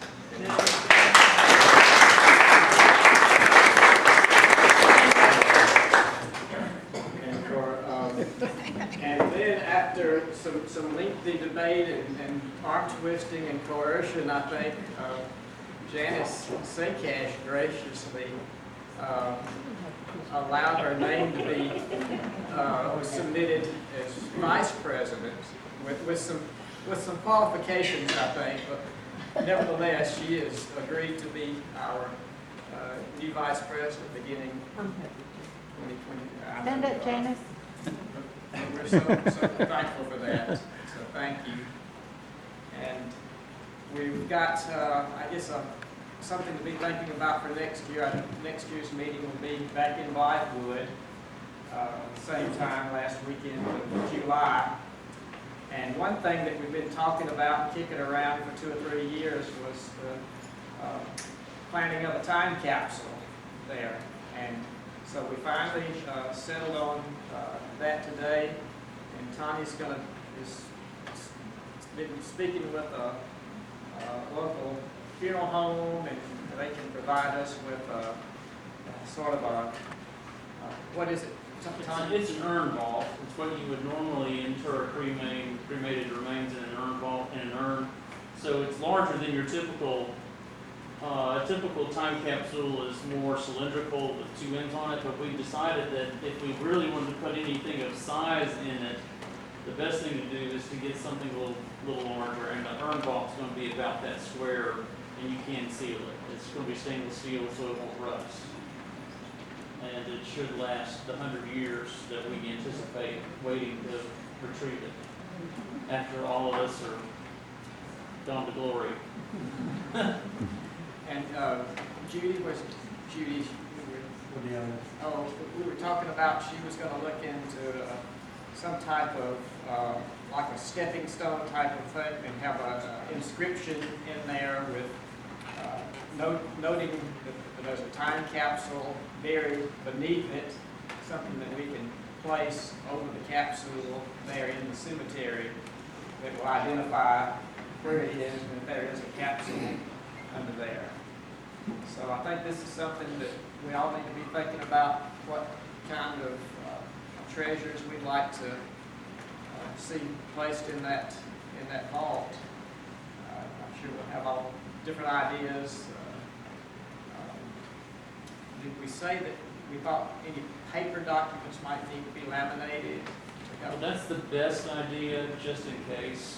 And then after some lengthy debate and arm twisting and coercion, I think Janice Sincash graciously allowed her name to be submitted as vice president with some qualifications, I think, but nevertheless she has agreed to be our new vice president beginning 2020.
Stand up, Janice.
We're so thankful for that. So thank you. And we've got, I guess, something to be thinking about for next year. I think next year's meeting will be back in Blythewood, same time last weekend of July. And one thing that we've been talking about and kicking around for 2 or 3 years was the planning of a time capsule there. And so we finally settled on that today, and Tony's been speaking with a local funeral home, and they can provide us with sort of a what is it? Tony?
It's an urn vault. It's what you would normally inter cremated remains in an urn vault, in an urn. So it's larger than your typical. A typical time capsule is more cylindrical with 2 ends on it, but we decided that if we really wanted to put anything of size in it, the best thing to do is to get something a little larger, and the urn vault's going to be about that square, and you can seal it. It's going to be stainless steel, so it won't rust. And it should last the 100 years that we anticipate waiting to retrieve it after all of us are gone to glory.
And Judy, we were talking about she was going to look into some type of, like a stepping stone type of thing, and have an inscription in there with noting that there's a time capsule buried beneath it, something that we can place over the capsule there in the cemetery that will identify where it is, and if there is a capsule under there. So I think this is something that we all need to be thinking about, what kind of treasures we'd like to see placed in that vault. I'm sure we'll have all different ideas. Did we say that we thought any paper documents might need to be laminated?
Well, that's the best idea, just in case.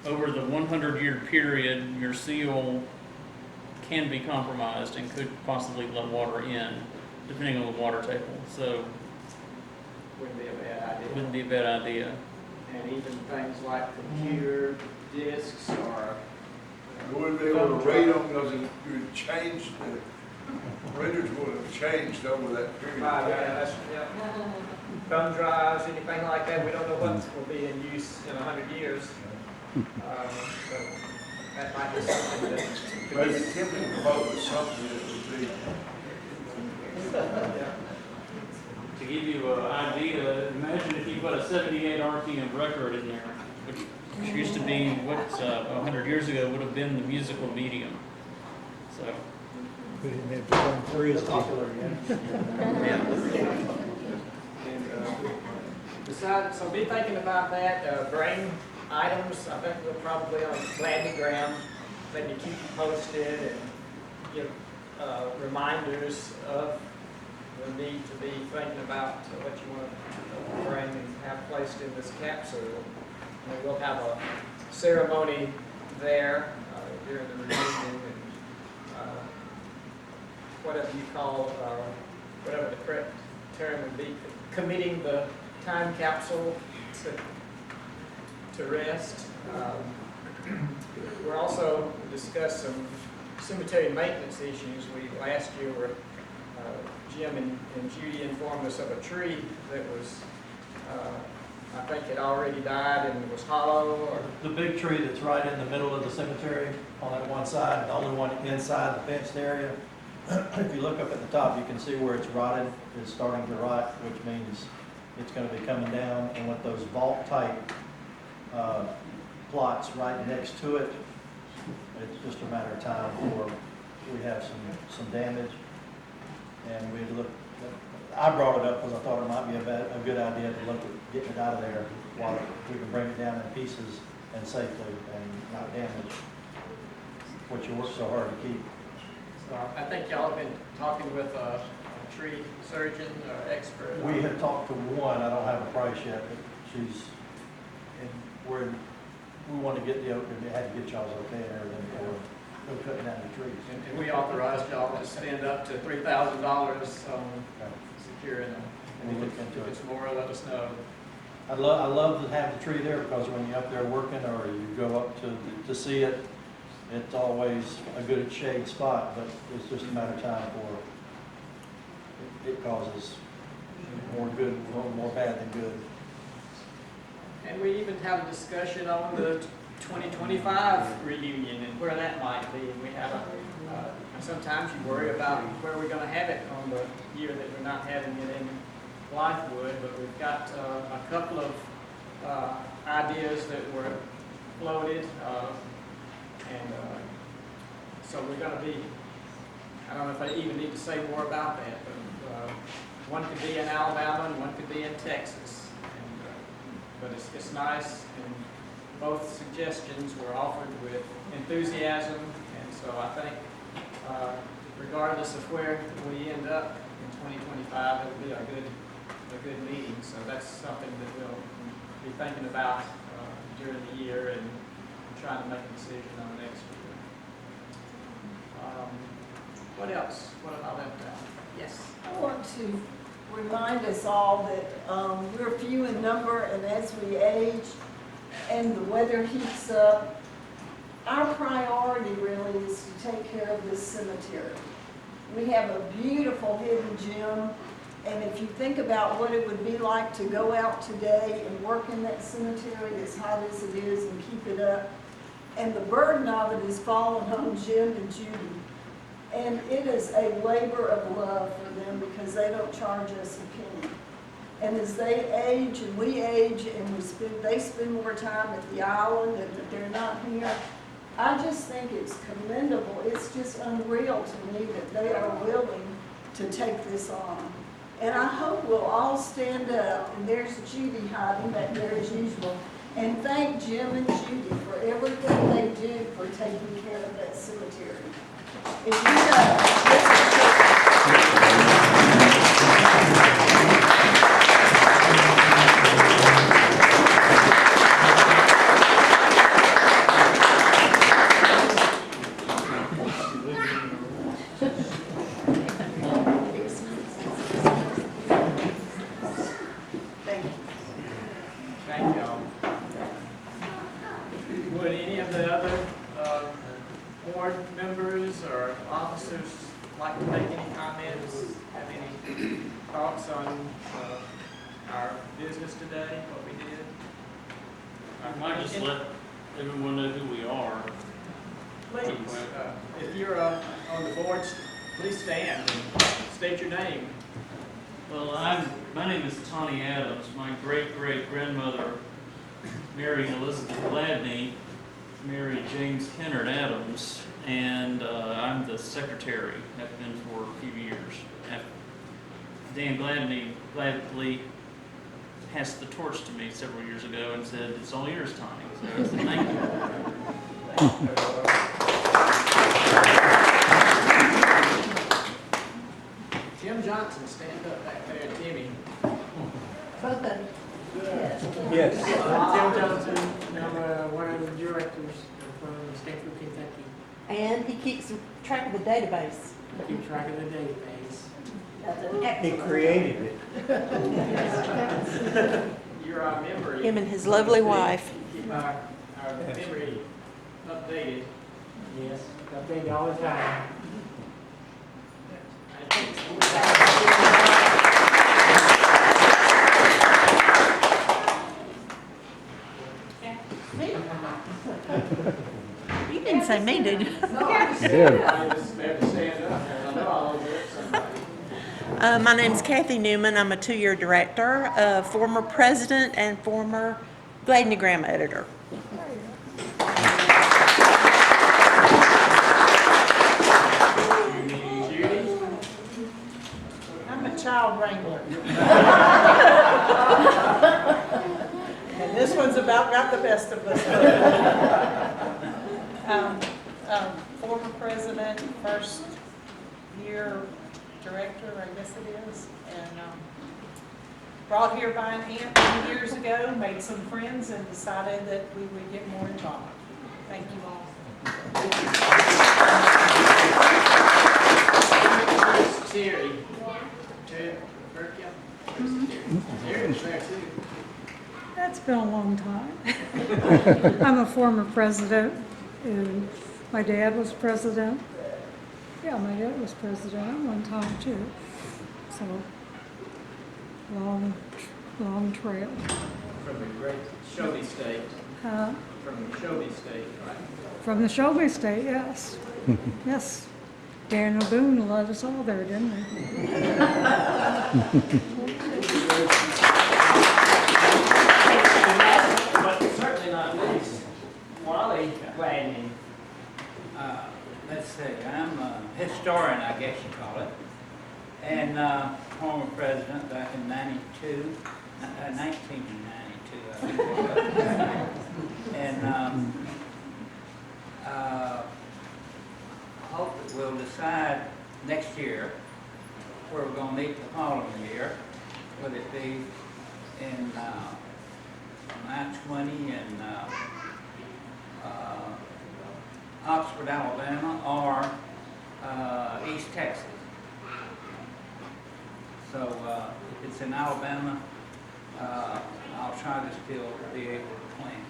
Over the 100-year period, your seal can be compromised and could possibly let water in, depending on the water table. So,
Wouldn't be a bad idea.
wouldn't be a bad idea.
And even things like computer discs or
You wouldn't be able to read them because it would change, the printers would have changed over that period.
Right, yeah. Thumb drives, anything like that, we don't know what will be in use in 100 years. So that might be something that could
Maybe
be.
Tim can come up with something that would be.
Yeah.
To give you an idea, imagine if you put a 78 RPM record in there, which used to be what 100 years ago would have been the musical medium. So,
We didn't have to run through as popular again.
And besides, so be thinking about that. Bring items. I think we'll probably on Gladney, maybe keep you posted and give reminders of the need to be thinking about what you want to bring and have placed in this capsule. And we'll have a ceremony there during the reunion, and whatever you call, whatever the correct term would be, committing the time capsule to rest. We're also discussed some cemetery maintenance issues. Last year were Jim and Judy informed us of a tree that was, I think it already died and was hollow, or
The big tree that's right in the middle of the cemetery on that one side, the only one inside the fenced area. If you look up at the top, you can see where it's rotted. It's starting to rot, which means it's going to be coming down. And with those vault type plots right next to it, it's just a matter of time before we have some damage. And we look. I brought it up because I thought it might be a good idea to look at getting it out of there while we can bring it down in pieces and safely and not damage what you work so hard to keep.
so I think y'all have been talking with a tree surgeon or expert.
We have talked to one. I don't have a price yet, but she's we want to get we had to get y'all's okay and everything for cutting down the trees.
And we authorized y'all to spend up to $3,000 on securing them.
We'll look into
If
it.
it's more, let us know.
I love to have the tree there because when you're up there working or you go up to see it, it's always a good shade spot, but it's just a matter of time before it causes more bad than good.
And we even have a discussion on the 2025 reunion and where that might be. And we have sometimes you worry about where we're going to have it on the year that we're not having it in Blythewood, but we've got a couple of ideas that were floated, and so we're going to be, I don't know if I even need to say more about that, but one could be in Alabama and one could be in Texas. But it's nice, and both suggestions were offered with enthusiasm, and so I think regardless of where we end up in 2025, it'll be a good meeting. So that's something that we'll be thinking about during the year and trying to make a decision on next year. What else? What have I left out? Yes.
I want to remind us all that we're few in number, and as we age and the weather heats up, our priority really is to take care of this cemetery. We have a beautiful hidden gem, and if you think about what it would be like to go out today and work in that cemetery as hot as it is and keep it up, and the burden of it is falling on Jim and Judy. And it is a labor of love for them because they don't charge us a penny. And as they age and we age and they spend more time at the island and that they're not here, I just think it's commendable. It's just unreal to me that they are willing to take this on. And I hope we'll all stand up, and there's Judy hiding back there as usual, and thank Jim and Judy for everything they do for taking care of that cemetery. If you know,
Thank y'all. Would any of the other board members or officers like to make any comments, have any thoughts on our business today, what we did?
I might just let everyone know who we are.
Please, if you're on the board, please stand and state your name.
Well, my name is Tawny Adams. My great-great-grandmother, Mary Elizabeth Gladney, married James Kennard Adams, and I'm the secretary, have been for a few years. Dan Gladney gladly passed the torch to me several years ago and said, "It's all yours, Tawny." So I said, "Thank you."
Tim Johnson, stand up back there, Timmy.
both of them.
Yes.
Tim Johnson, I'm one of the directors from Stanford, Kentucky.
And he keeps track of the database.
Keep track of the database.
He created it.
You're our memory.
Him and his lovely wife.
Keep our memory updated.
Yes, updated all the time.
You didn't say me, did you? My name's Kathy Newman. I'm a 2-year director, former president and former Gladney Graham editor.
I'm a child wrangler. And this one's about got the best of us. Former president, first year director, I guess it is, and brought here by an aunt 2 years ago, made some friends, and decided that we would get more involved. Thank you all.
Terry. Terry's there too.
That's been a long time. I'm a former president, and my dad was president. Yeah, my dad was president at one time too. So, long trail.
From the great Shelby State.
Huh?
From the Shelby State, right?
From the Shelby State, yes. Yes. Daniel Boone led us all there, didn't he?
But certainly not least, Wally Gladney.
Let's see, I'm a historian, I guess you call it, and former president back in 1992, I think. And hope that we'll decide next year where we're going to meet the following year, whether it be in I-20 in Oxford, Alabama, or East Texas. So if it's in Alabama, I'll try to still be able to plan,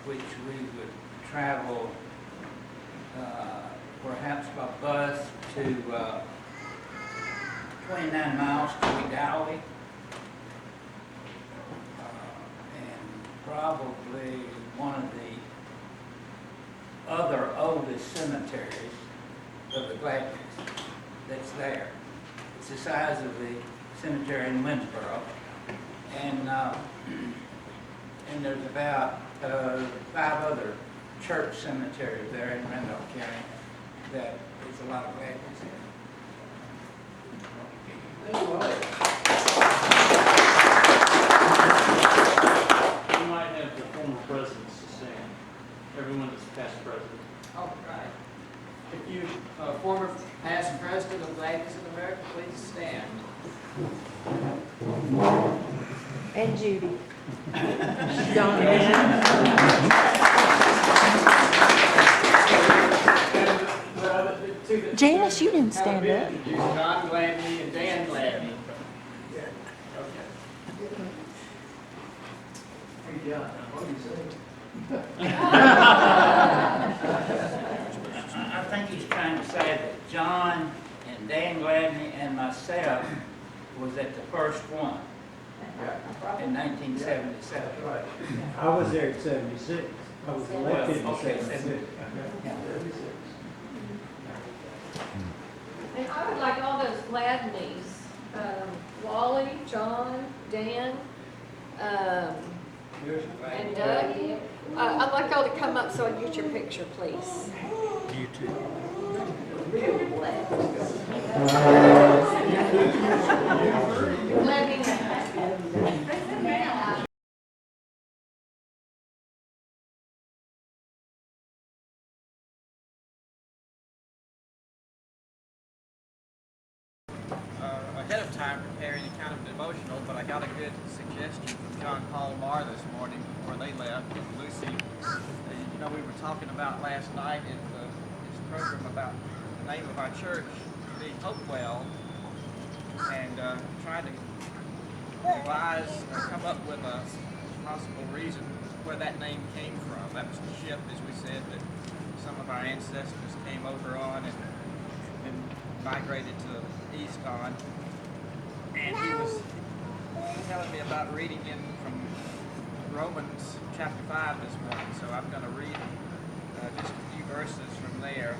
which we would travel perhaps by bus to 29 miles to Galley, and probably one of the other oldest cemeteries of the Gladneys that's there. It's the size of the cemetery in Winsboro. And there's about 5 other church cemeteries there in Randolph County that there's a lot of Gladneys
We might have the former presidents to stand. Everyone that's past president.
All right. If you, former past president of Gladney's in America, please stand.
And Judy.
Janice, you didn't stand up.
John Gladney and Dan Gladney.
I think he's trying to say that John and Dan Gladney and myself was at the first one in 1977. Right.
I was there at 76. I was elected in
Okay,
76.
And I would like all those Gladneys, Wally, John, Dan, and Doug. I'd like y'all to come up so I can get your picture, please.
You too.
Ahead of time prepare any kind of devotional, but I got a good suggestion from John Paul Marr this morning before they left with Lucy. You know, we were talking about last night in his program about the name of our church being Hopewell, and trying to devise or come up with a possible reason where that name came from. That was the ship, as we said, that some of our ancestors came over on and migrated to the east on. And he was telling me about reading in from Romans chapter 5 this morning. So I'm going to read just a few verses from there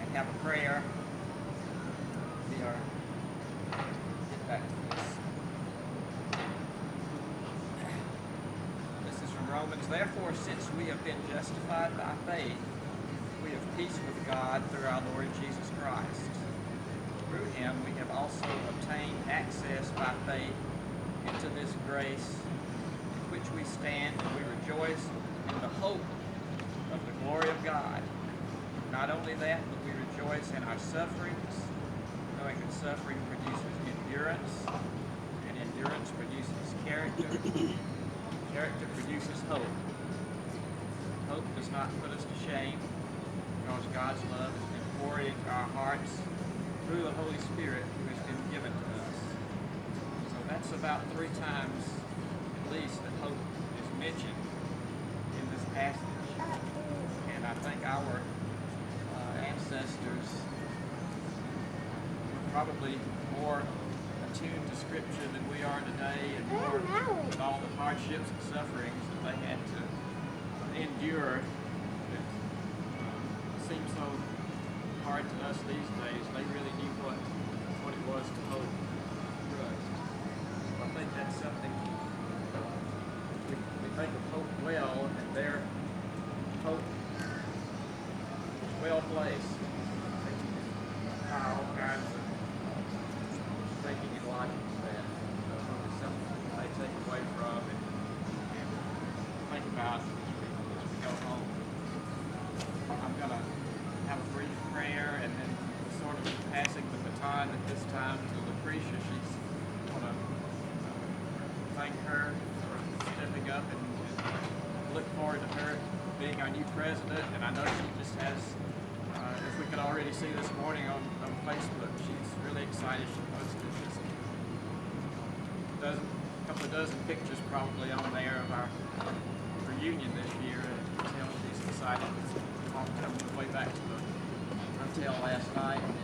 and have a prayer. We are get back to this. This is from Romans. Therefore, since we have been justified by faith, we have peace with God through our Lord Jesus Christ. Through him we have also obtained access by faith into this grace in which we stand, and we rejoice in the hope of the glory of God. Not only that, but we rejoice in our sufferings, knowing that suffering produces endurance, and endurance produces character. Character produces hope. Hope does not put us to shame, because God's love has been poured into our hearts through the Holy Spirit who has been given to us. So that's about 3 times at least that hope is mentioned in this passage. And I think our ancestors were probably more attuned to Scripture than we are today, and more with all the hardships and sufferings that they had to endure that seem so hard to us these days. They really knew what it was to hope and trust. So I think that's something we think of hope well, and their hope is well placed. They can tie all kinds of thinking and logic to that. So it's something they take away from and think about as we go home. I'm going to have a brief prayer and then sort of passing the baton at this time to Lucretia. She's want to thank her for stepping up and look forward to her being our new president. And I know she just has, as we could already see this morning on Facebook, she's really excited. She posted just a couple of dozen pictures probably on there of our reunion this year, and you can tell she's excited. Walked up the way back to the hotel last night and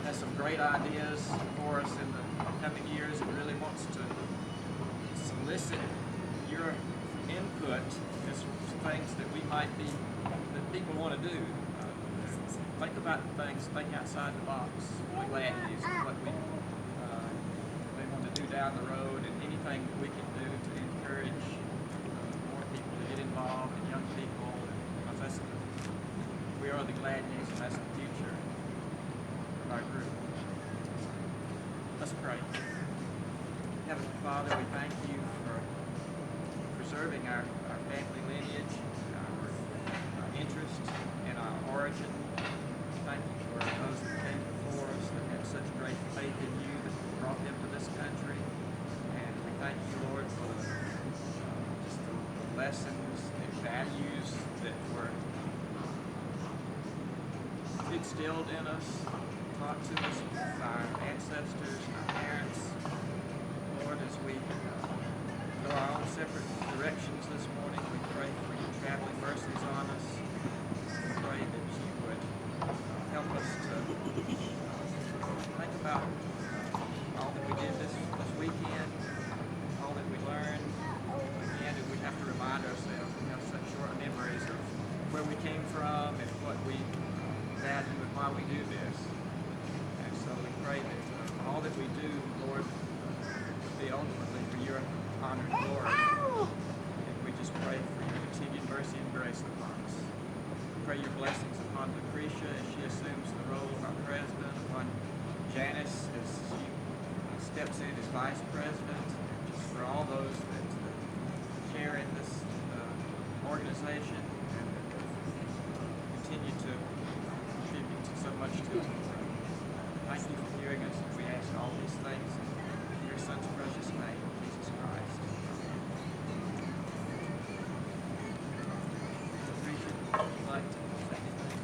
has some great ideas for us in the coming years, and really wants to solicit your input as to things that we might be, that people want to do. Think about things, think outside the box. We're glad is what we down the road, and anything that we can do to encourage more people to get involved, and young people, because we are the Gladneys, and that's the future of our group. Let's pray. Heavenly Father, we thank you for preserving our family lineage, our interest, and our origin. Thank you for those that came before us that had such great faith in you that brought them to this country. And we thank you, Lord, for just the lessons and values that were instilled in us, taught to us by our ancestors and our parents. Lord, as we go our own separate directions this morning, we pray for your traveling mercies on us. We pray that you would help us to think about all that we did this weekend, all that we learned. Again, we have to remind ourselves we have such short memories of where we came from and what we value and why we do this. And so we pray that all that we do, Lord, would be ultimately for your honor and glory. And we just pray for your continued mercy and grace upon us. We pray your blessings upon Lucretia as she assumes the role of our president, upon Janice as she steps in as vice president, just for all those that share in this organization and continue to contribute so much to it. Thank you for hearing us. We ask all these things in your Son's precious name, Jesus Christ. Lucretia, would you like to say anything?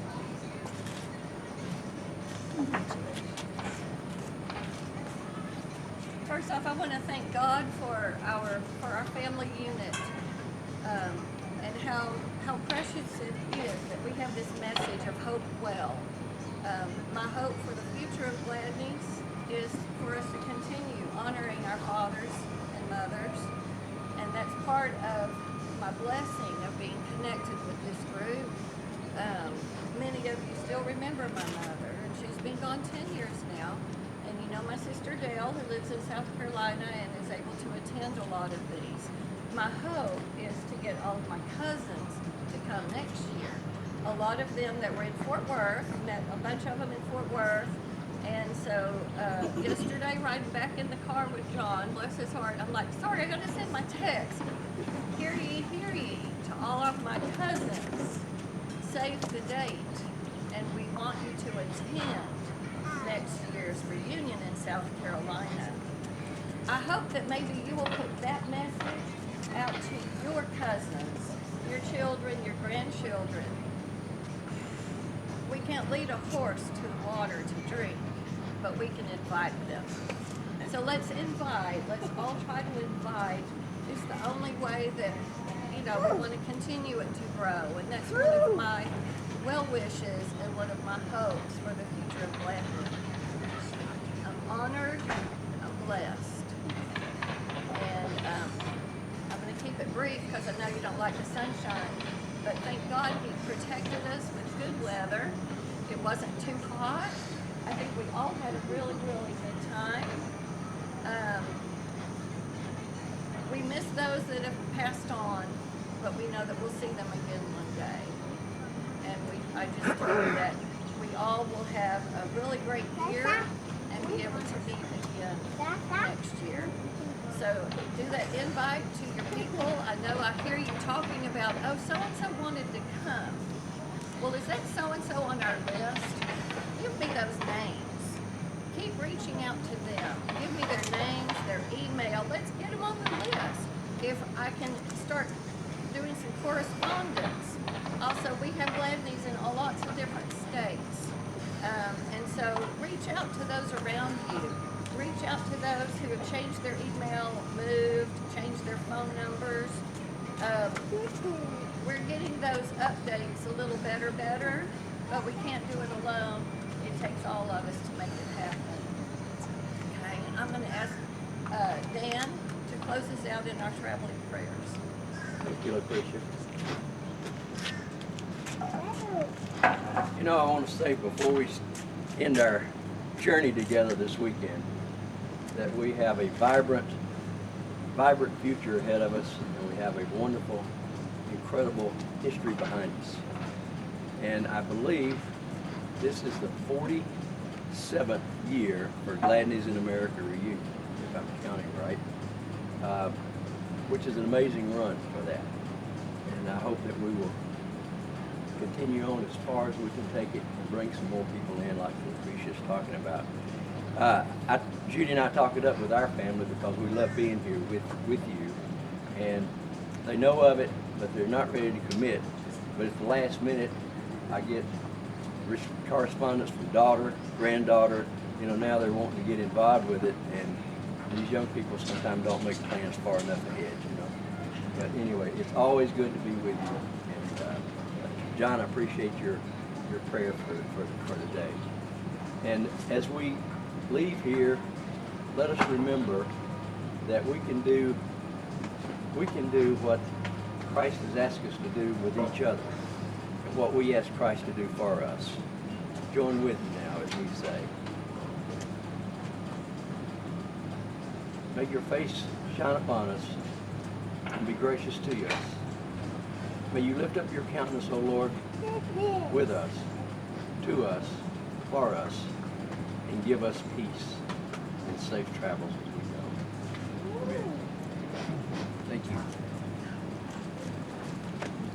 First off, I want to thank God for our family unit, and how precious it is that we have this message of hope well. My hope for the future of Gladney's is for us to continue honoring our fathers and mothers, and that's part of my blessing of being connected with this group. Many of you still remember my mother, and she's been gone 10 years now. And you know my sister Dale, who lives in South Carolina and is able to attend a lot of these. My hope is to get all of my cousins to come next year. A lot of them that were in Fort Worth, met a bunch of them in Fort Worth. And so yesterday, riding back in the car with John, bless his heart, I'm like, sorry, I gotta send my text. Hear ye, to all of my cousins. Save the date, and we want you to attend next year's reunion in South Carolina. I hope that maybe you will put that message out to your cousins, your children, your grandchildren. We can't lead a horse to the water to drink, but we can invite them. So let's all try to invite. It's the only way that, we want to continue it to grow, and that's one of my well wishes and one of my hopes for the future of Gladney. I'm honored, I'm blessed, and I'm going to keep it brief because I know you don't like the sunshine, but thank God He protected us with good weather. It wasn't too hot. I think we all had a really, really good time. We miss those that have passed on, but we know that we'll see them again one day. And I just pray that we all will have a really great year and be able to meet again next year. So do that invite to your people. I know I hear you talking about, oh, so-and-so wanted to come. Well, is that so-and-so on our list? Give me those names. Keep reaching out to them. Give me their names, their email. Let's get them on the list. If I can start doing some correspondence. Also, we have Gladneys in lots of different states. And so reach out to those around you. Reach out to those who have changed their email, moved, changed their phone numbers. We're getting those updates a little better, but we can't do it alone. It takes all of us to make it happen. Okay, and I'm going to ask Dan to close us out in our traveling prayers.
Thank you, Lucretia. I want to say before we end our journey together this weekend
that we have a vibrant future ahead of us, and we have a wonderful, incredible history behind us. And I believe this is the 47th year for Gladney's in America Reunion, if I'm counting right, which is an amazing run for that. And I hope that we will continue on as far as we can take it and bring some more people in like Lucretia's talking about. Judy and I talk it up with our family because we love being here with you, and they know of it, but they're not ready to commit. But at the last minute, I get correspondence from daughter, granddaughter, now they're wanting to get involved with it, and these young people sometimes don't make plans far enough ahead, But anyway, it's always good to be with you. And John, I appreciate your prayer for the day. And as we leave here, let us remember that we can do what Christ has asked us to do with each other, and what we ask Christ to do for us. Join with me now as we say, "May your face shine upon us and be gracious to us. May you lift up your countenance, O Lord, with us, to us, for us, and give us peace and safe travels as we go." Amen. Thank you.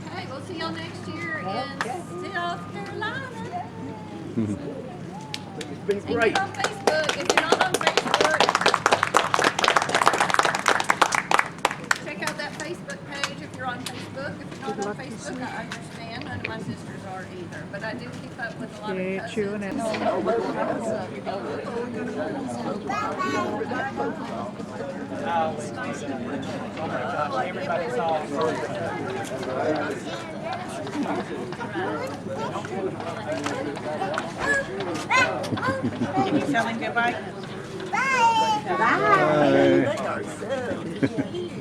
Okay, we'll see y'all next year in South Carolina.
It's been
And
great.
get on Facebook if you're not on Facebook. Check out that Facebook page if you're on Facebook. If you're not on Facebook, I understand. None of my sisters are either. But I do keep up with a lot of cousins.
Can you tell him goodbye?
Bye.
Bye.